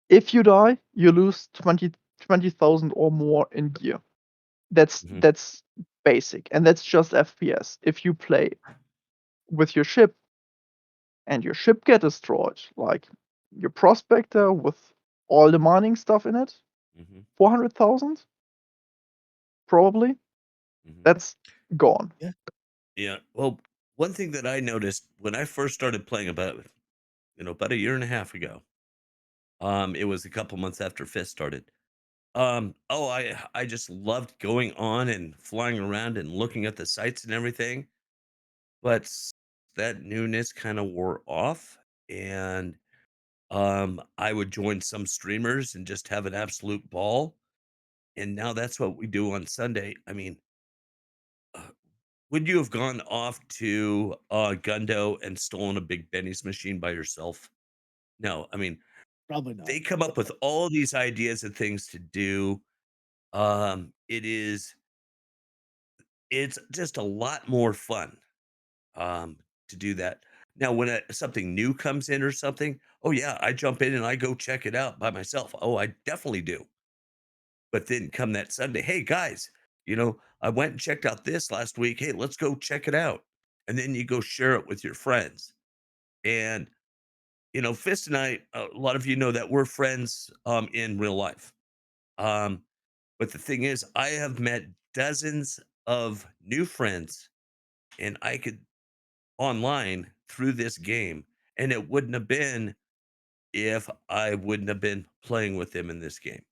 if you die, you lose 20,000 or more in gear. That's basic, and that's just FPS. If you play with your ship and your ship get destroyed, like your prospector with all the mining stuff in it, 400,000 probably. That's gone. Yeah. Well, one thing that I noticed when I first started playing about a year and a half ago, it was a couple months after Fist started. I just loved going on and flying around and looking at the sights and everything. But that newness kind of wore off, and I would join some streamers and just have an absolute ball. And now that's what we do on Sunday. I mean, would you have gone off to Gundo and stolen a Big Benny's machine by yourself? No, I mean, Probably not. they come up with all these ideas and things to do. It's just a lot more fun to do that. Now, when something new comes in or something, oh yeah, I jump in and I go check it out by myself. Oh, I definitely do. But then come that Sunday, hey guys, I went and checked out this last week. Hey, let's go check it out. And then you go share it with your friends. And Fist and I, a lot of you know that we're friends in real life. Um, but the thing is, I have met dozens of new friends, and I could online through this game, and it wouldn't have been if I wouldn't have been playing with them in this game.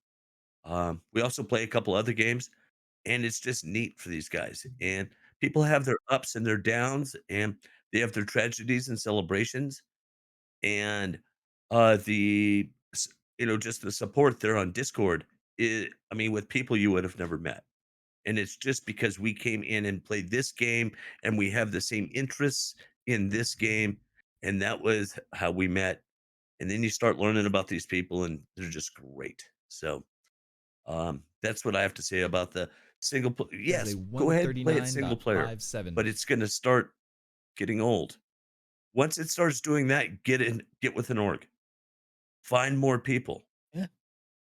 We also play a couple other games, and it's just neat for these guys. And people have their ups and their downs, and they have their tragedies and celebrations. And the just the support there on Discord. I mean, with people you would have never met. And it's just because we came in and played this game, and we have the same interests in this game, and that was how we met. And then you start learning about these people, and they're just great. So that's what I have to say about the single player. Yes, go ahead, play it single player, but it's going to start getting old. Once it starts doing that, get with an org, find more people. Yeah.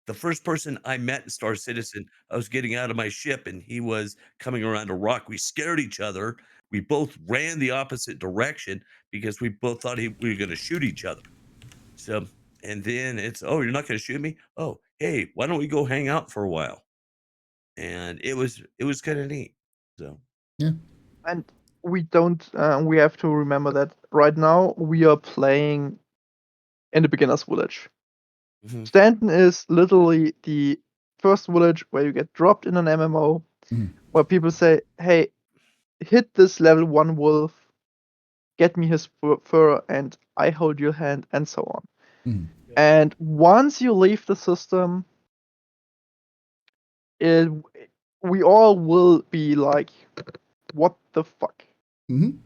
The first person I met in Star Citizen, I was getting out of my ship and he was coming around a rock. We scared each other. We both ran the opposite direction because we both thought we were going to shoot each other. So, and then it's, oh, you're not going to shoot me? Oh, hey, why don't we go hang out for a while? And it was kind of neat. So, Yeah. And we don't. We have to remember that right now we are playing in the beginner's village. mhm. Stanton is literally the first village where you get dropped in an MMO, where people say, "Hey, hit this level 1 wolf, get me his fur, and I hold your hand," and so on. Mhm. And once you leave the system, we all will be like, "What the fuck?" Mhm.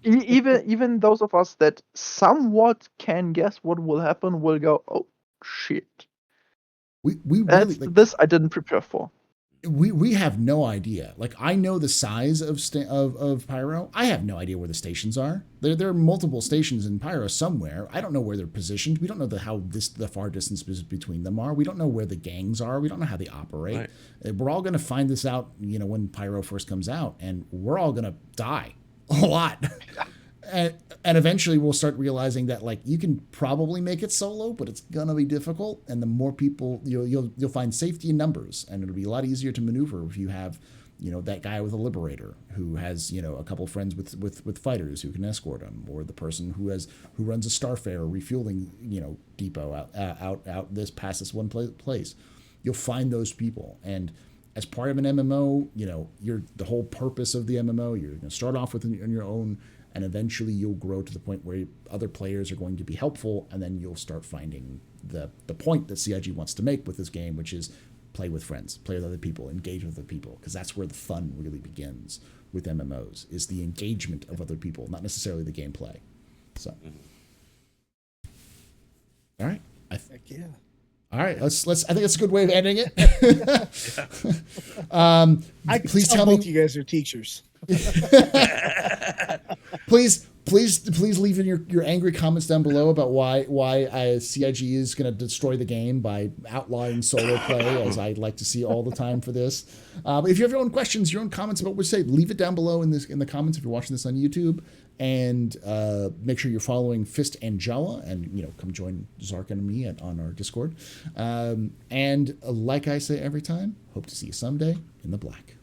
Even those of us that somewhat can guess what will happen will go, "Oh shit." We really That's like this I didn't prepare for. we have no idea. Like I know the size of Pyro. I have no idea where the stations are. There are multiple stations in Pyro somewhere. I don't know where they're positioned. We don't know the far distance between them are. We don't know where the gangs are. We don't know how they operate. Right. We're all going to find this out, when Pyro first comes out, and we're all going to die a lot. And eventually we'll start realizing that like you can probably make it solo, but it's gonna be difficult. And the more people you'll find safety in numbers, and it'll be a lot easier to maneuver if you have that guy with a liberator who has a couple friends with fighters who can escort him, or the person who runs a Starfare refueling depot out this past this one place. You'll find those people, and as part of an MMO, you're the whole purpose of the MMO. You're going to start off with on your own, and eventually you'll grow to the point where other players are going to be helpful, and then you'll start finding the point that CIG wants to make with this game, which is play with friends, play with other people, engage with other people, because that's where the fun really begins with MMOs, is the engagement of other people, not necessarily the gameplay. So, all right. Heck yeah. All right, let's. I think that's a good way of ending it. Please tell both you guys are teachers. Please leave in your angry comments down below about why CIG is going to destroy the game by outlawing solo play, as I'd like to see all the time for this. But if you have your own questions, your own comments about what we say, leave it down below in the comments if you're watching this on YouTube. And make sure you're following Fist and Jawa, and come join Zarrk and me on our Discord. And like I say every time, hope to see you someday in the black.